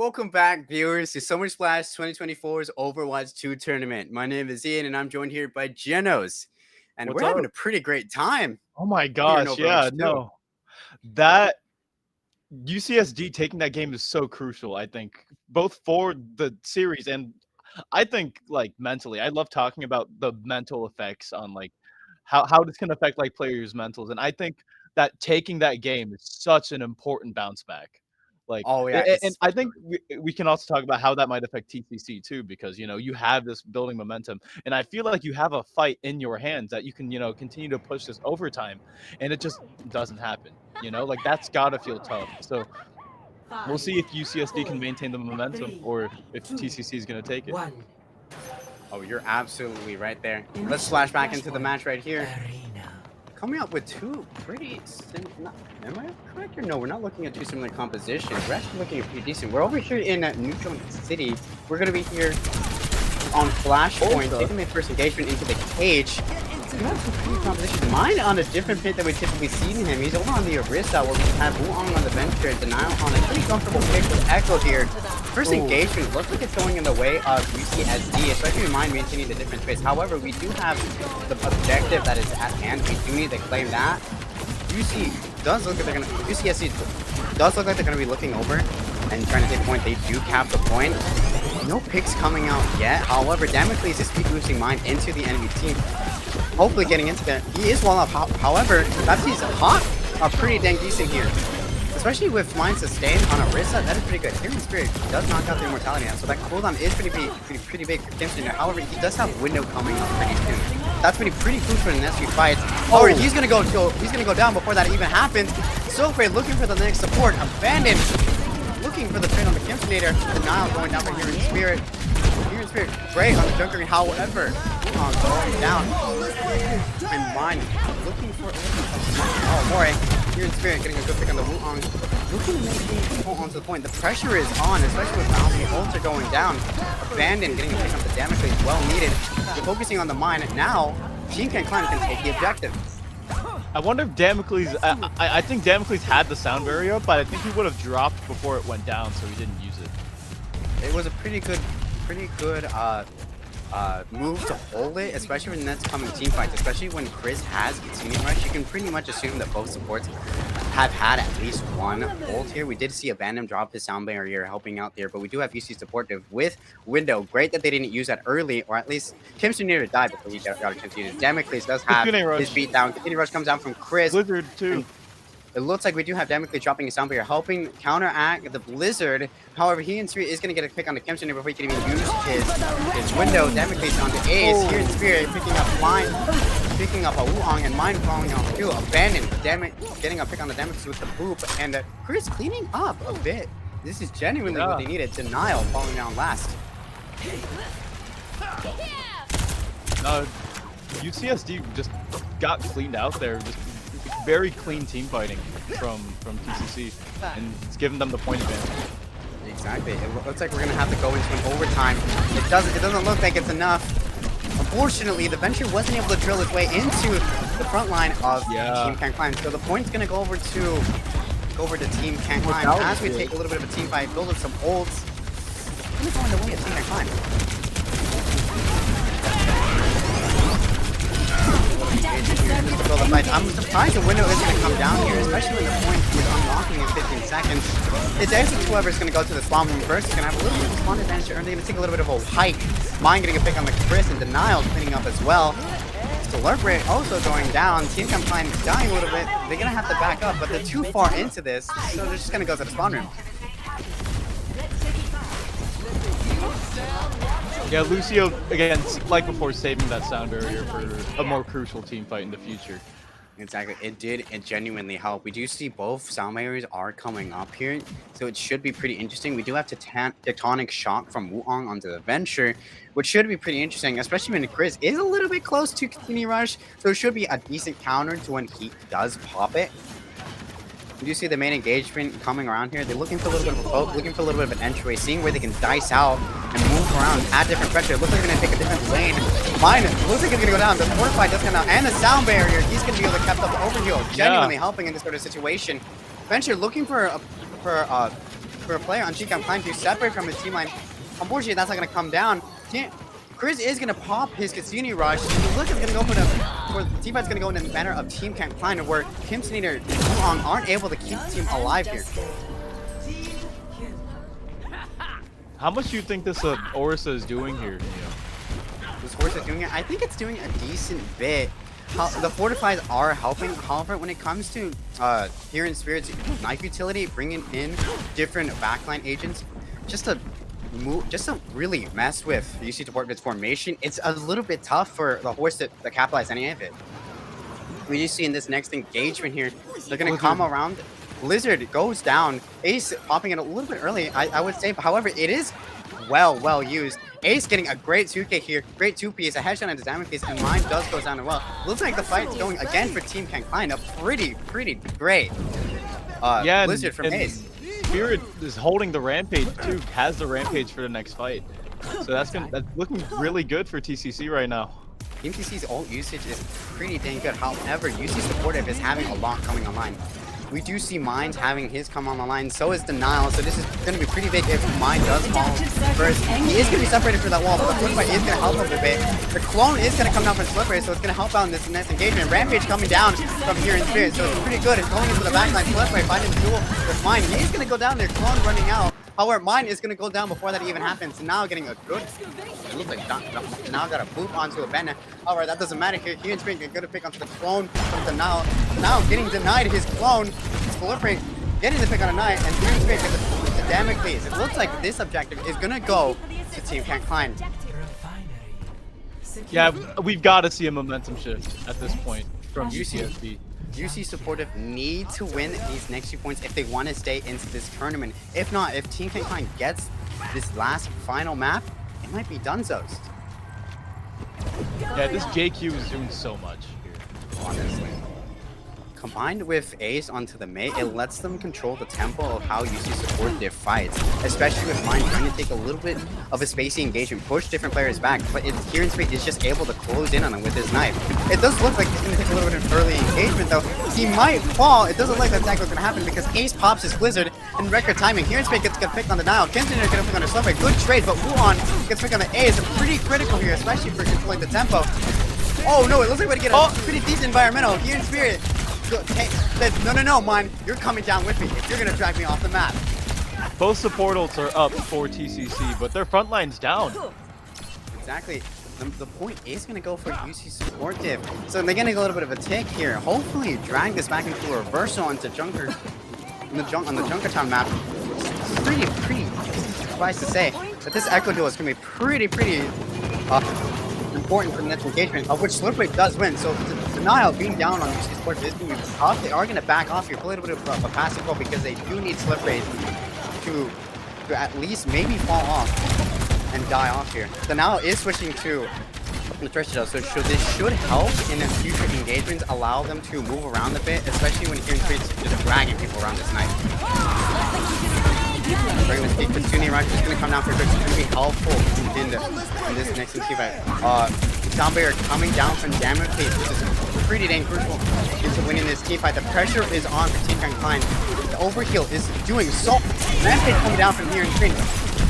welcome back, viewers, to Summer Splash 2024's Overwatch 2 tournament. My name is Ian, and I'm joined here by Genos, and What's we're having up? a pretty great time Oh my here in gosh, yeah, Overwatch 2. no. That UCSD taking that game is so crucial, I think, both for the series and I think like mentally. I love talking about the mental effects on like how this can affect like players' mentals. And I think that taking that game is such an important bounce back. Like Oh yeah, and I think especially. we can also talk about how that might affect TCC too, because you have this building momentum. And I feel like you have a fight in your hands that you can, continue to push this overtime, and it just doesn't happen. Like that's gotta feel tough. So we'll see if UCSD can maintain the momentum or if TCC is going to take it. Oh, you're absolutely right there. Let's splash back into the match right here. Coming up with two pretty am I correct or no? We're not looking at two similar compositions. We're actually looking at pretty decent. We're over here in Neutral City. We're going to be here on Flashpoint, taking my first engagement into the cage. We have some pretty compositions. Mine on a different pit than we typically see in him. He's over on the Orisa, where we have Wuong on the venture and Denial on a pretty comfortable pick with Echo here. First engagement looks like it's going in the way of UCSD, especially with mine maintaining the different space. However, we do have the objective that is at hand. We do need to claim that. UCSD does look like they're going to be looking over and trying to take point. They do cap the point. No picks coming out yet. However, Damocles is speed boosting mine into the enemy team. Hopefully getting into there. He is well up. However, Pepsi's hot are pretty dang decent here. Especially with mine sustained on Orisa, that is pretty good. Healing Spirit does knock out the immortality now, so that cooldown is pretty big for Kimson. However, he does have window coming up pretty soon. That's pretty crucial in the next few fights. Oh, he's gonna go down before that even happens. Silverade looking for the next support. Abandoned. Looking for the trade on the Kimsonator. Denial going down for Healing Spirit. Healing Spirit great on the Junker. However, going down. And mine looking for Moray. Healing Spirit getting a good pick on the Wuong. Looking to make things hold on to the point. The pressure is on, especially with how many ults are going down. Abandon getting a pick up the damage rate well needed. We're focusing on the mine. Now, Sheehan Edwin can take the objective. I wonder if Damocles. I think Damocles had the sound barrier, but I think he would have dropped before it went down, so he didn't use it. It was a pretty good move to hold it, especially when that's coming team fights. Especially when Chris has Teaming Rush, you can pretty much assume that both supports have had at least one ult here. We did see Abandon drop his sound barrier helping out there, but we do have UC supportive with Window. Great that they didn't use that early, or at least Kim's near to die before he got a chance to use it. Damocles does have his beat down. Continued Rush comes down from Chris. Blizzard too. It looks like we do have Damocles dropping his sound barrier, helping counteract the Blizzard. However, he in Spirit is going to get a pick on the Kimson before he can even use his window. Damocles onto Ace. Here in Spirit picking up Mine, picking up a Wuong, and Mine falling off too. Abandoned. Getting a pick on the Damocles with the boop, and Chris cleaning up a bit. This is genuinely what they needed. Denial falling down last. UCSD just got cleaned out there. Just very clean team fighting from TCC, and it's given them the point advantage. Exactly. It looks like we're gonna have to go into an overtime. It doesn't look like it's enough. Unfortunately, the Venture wasn't able to drill its way into the front line of Team Can't Climb. So the point's gonna go over to Team Can't Climb as we take a little bit of a team fight, build up some ults. We're going to win at Team Can't Climb. I'm surprised the window is going to come down here, especially when the point is unlocking in 15 seconds. It's actually whoever's going to go to the spawn room first is going to have a little bit of spawn advantage, and they're going to take a little bit of a hike. Mine getting a pick on the Chris, and Denial cleaning up as well. The lurk rate also going down. Team Campline dying a little bit. They're going to have to back up, but they're too far into this, so they're just going to go to the spawn room. Yeah, Lucio, again, like before, saving that sound barrier for a more crucial team fight in the future. Exactly. It genuinely helped. We do see both sound barriers are coming up here, so it should be pretty interesting. We do have Tectonic Shock from Wuong onto the Venture, which should be pretty interesting, especially when Chris is a little bit close to Continue Rush, so it should be a decent counter to when he does pop it. We do see the main engagement coming around here. They're looking for a little bit of a poke, looking for a little bit of an entryway, seeing where they can dice out and move around, add different pressure. It looks like they're going to take a different lane. Mine looks like it's going to go down. The fortify does come out, and the sound barrier. He's going to be able to keep up the overheal, genuinely helping in this sort of situation. Venture looking for for a player on Team Can't Climb to separate from his team line. Unfortunately, that's not going to come down. Chris is going to pop his Cassini Rush. It looks like it's going to go for the team fight's going to go in the manner of Team Can't Climb, where Kim Sneader and Wulong aren't able to keep the team alive here. How much do you think this Orisa is doing here? This horse is doing it. I think it's doing a decent bit. The fortifies are helping. However, when it comes to here in Spirit's knife utility, bringing in different backline agents, just to really mess with UC support its formation, it's a little bit tough for the horse to capitalize any of it. We just see in this next engagement here, they're gonna come around. Blizzard goes down. Ace popping it a little bit early, I would say. However, it is well used. Ace getting a great 2K here, great 2Ps, a headshot and a damage piece, and mine does go down as well. Looks like the fight's going again for Team Can't Climb. A pretty great Blizzard from Ace. Spirit is holding the Rampage too, has the Rampage for the next fight. So that's looking really good for TCC right now. Team TCC's ult usage is pretty dang good. However, UC Supportive is having a lot coming online. We do see Mines having his come on the line, so is Denial, so this is going to be pretty big if Mine does fall first. He is going to be separated for that wall, but the Flip Fight is going to help him a bit. The clone is going to come down from Slippery, so it's going to help out in this next engagement. Rampage coming down from here in Spirit, so it's pretty good. It's going into the backline. Slippery finding the duel with Mine. He is going to go down there, clone running out. However, Mine is going to go down before that even happens. Now getting a good, it looks like now got a boop onto a Bennett. However, that doesn't matter here. Here in Spirit, good to pick onto the clone from Denial. Now getting denied his clone. Proliferate getting the pick on a knight, and here in Spirit gets the damage piece. It looks like this objective is going to go to Team Can't Climb. Yeah, we've got to see a momentum shift at this point from UCSB. UC Supportive need to win these next 2 points if they want to stay into this tournament. If not, if Team Can't Climb gets this last final map, it might be Dunzo's. Yeah, this JQ is doing so much here. Honestly. Combined with Ace onto the mate, it lets them control the tempo of how UC support their fights, especially with Mine trying to take a little bit of a spacey engagement, push different players back, but here in Space is just able to close in on them with his knife. It does look like he's going to take a little bit of early engagement though. He might fall. It doesn't look like that's exactly what's going to happen because Ace pops his Blizzard in record timing. Here in Space gets picked on the Nile. Kinston is going to pick on her Slipper. Good trade, but Wuhan gets picked on the A. It's pretty critical here, especially for controlling the tempo. Oh no, it looks like we're going to get a pretty decent environmental here in Spirit. No, Mine, you're coming down with me if you're gonna drag me off the map. Both support ults are up for TCC, but their front line's down. Exactly. The point is gonna go for UC Supportive. So they're getting a little bit of a tick here. Hopefully drag this back into a reversal onto Junker on the Junkertown map. Pretty surprised to say that this Echo duel is gonna be pretty important for the next engagement, of which Slipway does win. So Denial being down on UC Sports is going to be tough. They are going to back off here, play a little bit of a passive role because they do need Slipway to at least maybe fall off and die off here. Denial is switching to Nutritional, so this should help in the future engagements, allow them to move around a bit, especially when Hearing Street's just dragging people around this night. We're going to take the Sunni Rush, is going to come down for Chris. It's going to be helpful in this next team fight. Soundbarrier coming down from damage case, which is pretty dang crucial into winning this team fight. The pressure is on for Team Can't Climb. The overkill is doing so. Rampage coming down from here in screen.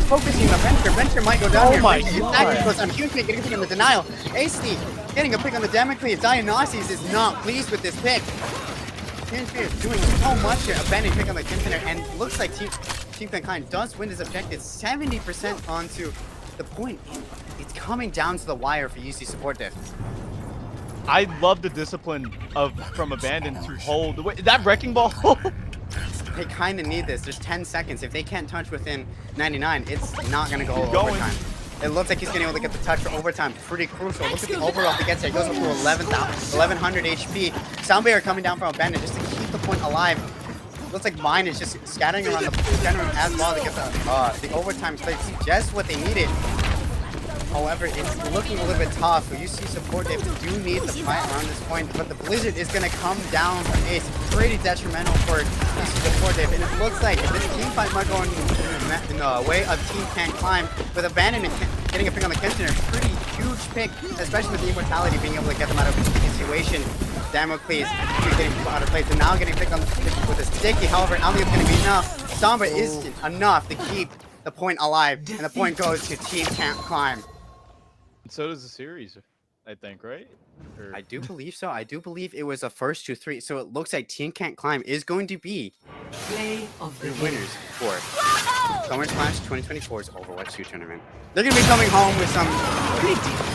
Focusing on Venture. Venture might go down here. My God. Goes on. Huge pick, getting a pick on the Denial. AC getting a pick on the Damocles. Dionysus is not pleased with this pick. Kinspear is doing so much here. Abandoning pick on the Kinspear, and looks like Team Can't Climb does win this objective. 70% onto the point. It's coming down to the wire for UC Support Diff. I love the discipline from Abandon to hold. Wait, that Wrecking Ball? They kind of need this. There's 10 seconds. If they can't touch within 99, it's not going to go overtime. It looks like he's going to be able to get the touch for overtime. Pretty crucial. Look at the overall he gets there. He goes up to 1100 HP. Soundbarrier coming down from Abandon just to keep the point alive. Looks like Mine is just scattering around the general as well to get the overtime play. Just what they needed. However, it's looking a little bit tough. So you see support, they do need the fight around this point, but the Blizzard is going to come down from Ace. Pretty detrimental for UC support, and it looks like this team fight might go in the way of Team Can't Climb, with Abandon and getting a pick on the Kenshin. Pretty huge pick, especially with the Immortality being able to get them out of the situation. Damocles keeps getting out of place and now getting picked on with a sticky. However, I don't think it's going to be enough. Sombra isn't enough to keep the point alive, and the point goes to Team Can't Climb. So does the series, I think, right? I do believe so. I do believe it was a first to 3. So it looks like Team Can't Climb is going to be Play of the winners for Summer Splash 2024's Overwatch 2 tournament. They're going to be coming home with some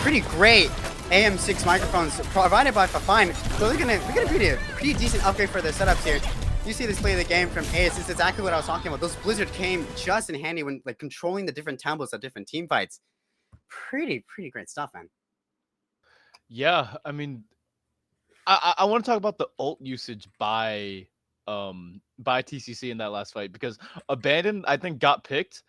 pretty great AM6 microphones provided by Fifine. So they're gonna be a pretty decent upgrade for their setups here. You see this play of the game from Ace. It's exactly what I was talking about. Those Blizzard came just in handy when like controlling the different tempos of different team fights. Pretty great stuff, man. Yeah, I mean, I want to talk about the ult usage by TCC in that last fight, because Abandon, I think, got picked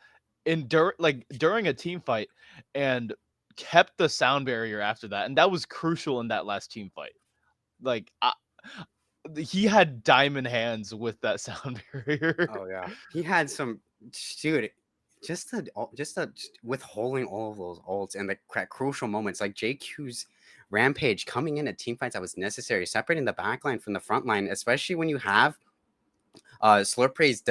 during a team fight and kept the sound barrier after that, and that was crucial in that last team fight. Like, he had diamond hands with that sound barrier. Oh yeah, he had some, dude. Just withholding all of those ults and the crucial moments, like JQ's Rampage coming in at team fights that was necessary, separating the backline from the front line, especially when you have Slurpre's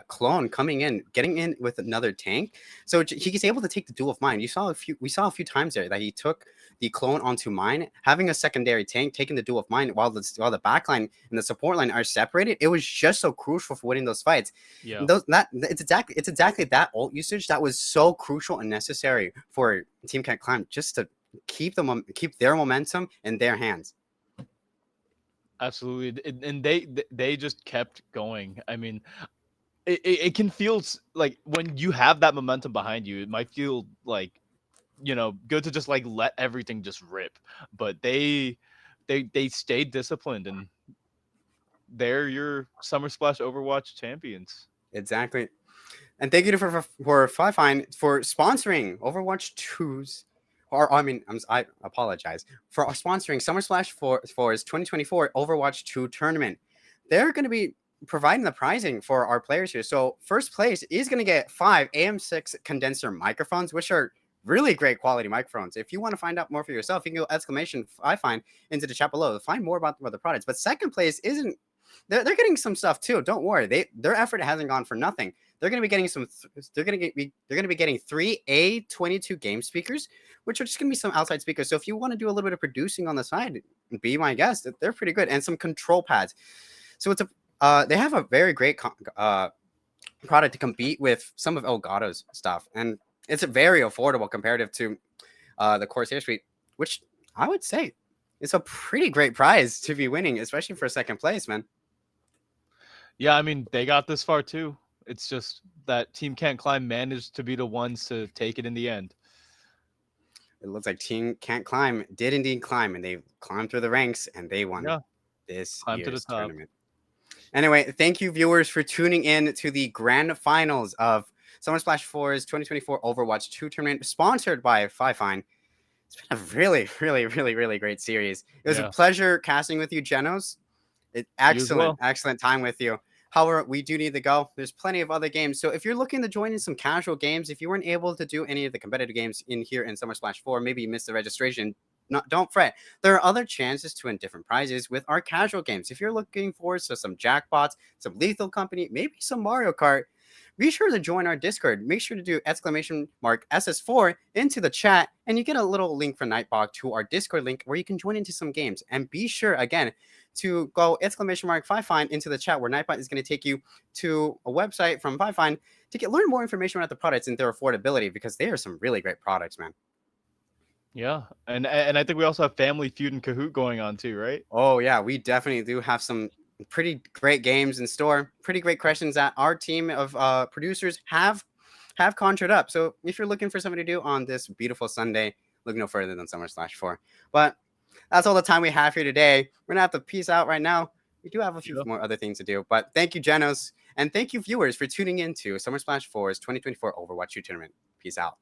clone coming in, getting in with another tank. So he's able to take the duel of mine. We saw a few times there that he took the clone onto mine, having a secondary tank, taking the duel of mine while the backline and the support line are separated. It was just so crucial for winning those fights. Yeah, it's exactly that ult usage that was so crucial and necessary for Team Can't Climb, just to keep their momentum in their hands. Absolutely, and they just kept going. I mean, it can feel like when you have that momentum behind you, it might feel like, good to just like let everything just rip. But they stayed disciplined, and they're your Summer Splash Overwatch champions. Exactly. And thank you for Fifine for sponsoring Overwatch 2's. I apologize for sponsoring Summer Splash 4's 2024 Overwatch 2 tournament. They're going to be providing the pricing for our players here. So first place is going to get 5 AM6 condenser microphones, which are really great quality microphones. If you want to find out more for yourself, you can go !Fifine into the chat below to find more about the products. But second place isn't. They're getting some stuff too. Don't worry. Their effort hasn't gone for nothing. They're going to be getting they're going to be getting 3 A22 game speakers, which are just going to be some outside speakers. So if you want to do a little bit of producing on the side, be my guest. They're pretty good, and some control pads. So it's they have a very great product to compete with some of Elgato's stuff, and it's a very affordable comparative to the Corsair Suite, which I would say is a pretty great prize to be winning, especially for second place, man. Yeah, I mean, they got this far too. It's just that Team Can't Climb managed to be the ones to take it in the end. It looks like Team Can't Climb did indeed climb, and they climbed through the ranks, and they won this year's tournament. Anyway, thank you, viewers, for tuning in to the grand finals of Summer Splash 4's 2024 Overwatch 2 tournament, sponsored by Fifine. It's been a really great series. It was a pleasure casting with you, Genos. Excellent time with you. However, we do need to go. There's plenty of other games. So if you're looking to join in some casual games, if you weren't able to do any of the competitive games in here in Summer Splash 4, maybe you missed the registration, don't fret. There are other chances to win different prizes with our casual games. If you're looking for some jackpots, some Lethal Company, maybe some Mario Kart, be sure to join our Discord. Make sure to do !SS4 into the chat, and you get a little link from Nightbot to our Discord link where you can join into some games. And be sure, again, to go !Fifine into the chat, where Nightbot is going to take you to a website from Fifine to learn more information about the products and their affordability, because they are some really great products, man. Yeah, and I think we also have Family Feud and Kahoot going on too, right? Oh yeah, we definitely do have some pretty great games in store, pretty great questions that our team of producers have conjured up. So if you're looking for something to do on this beautiful Sunday, look no further than Summer Splash 4. But that's all the time we have here today. We're gonna have to peace out right now. We do have a few more other things to do, but thank you, Genos, and thank you, viewers, for tuning in to Summer Splash 4's 2024 Overwatch 2 tournament. Peace out.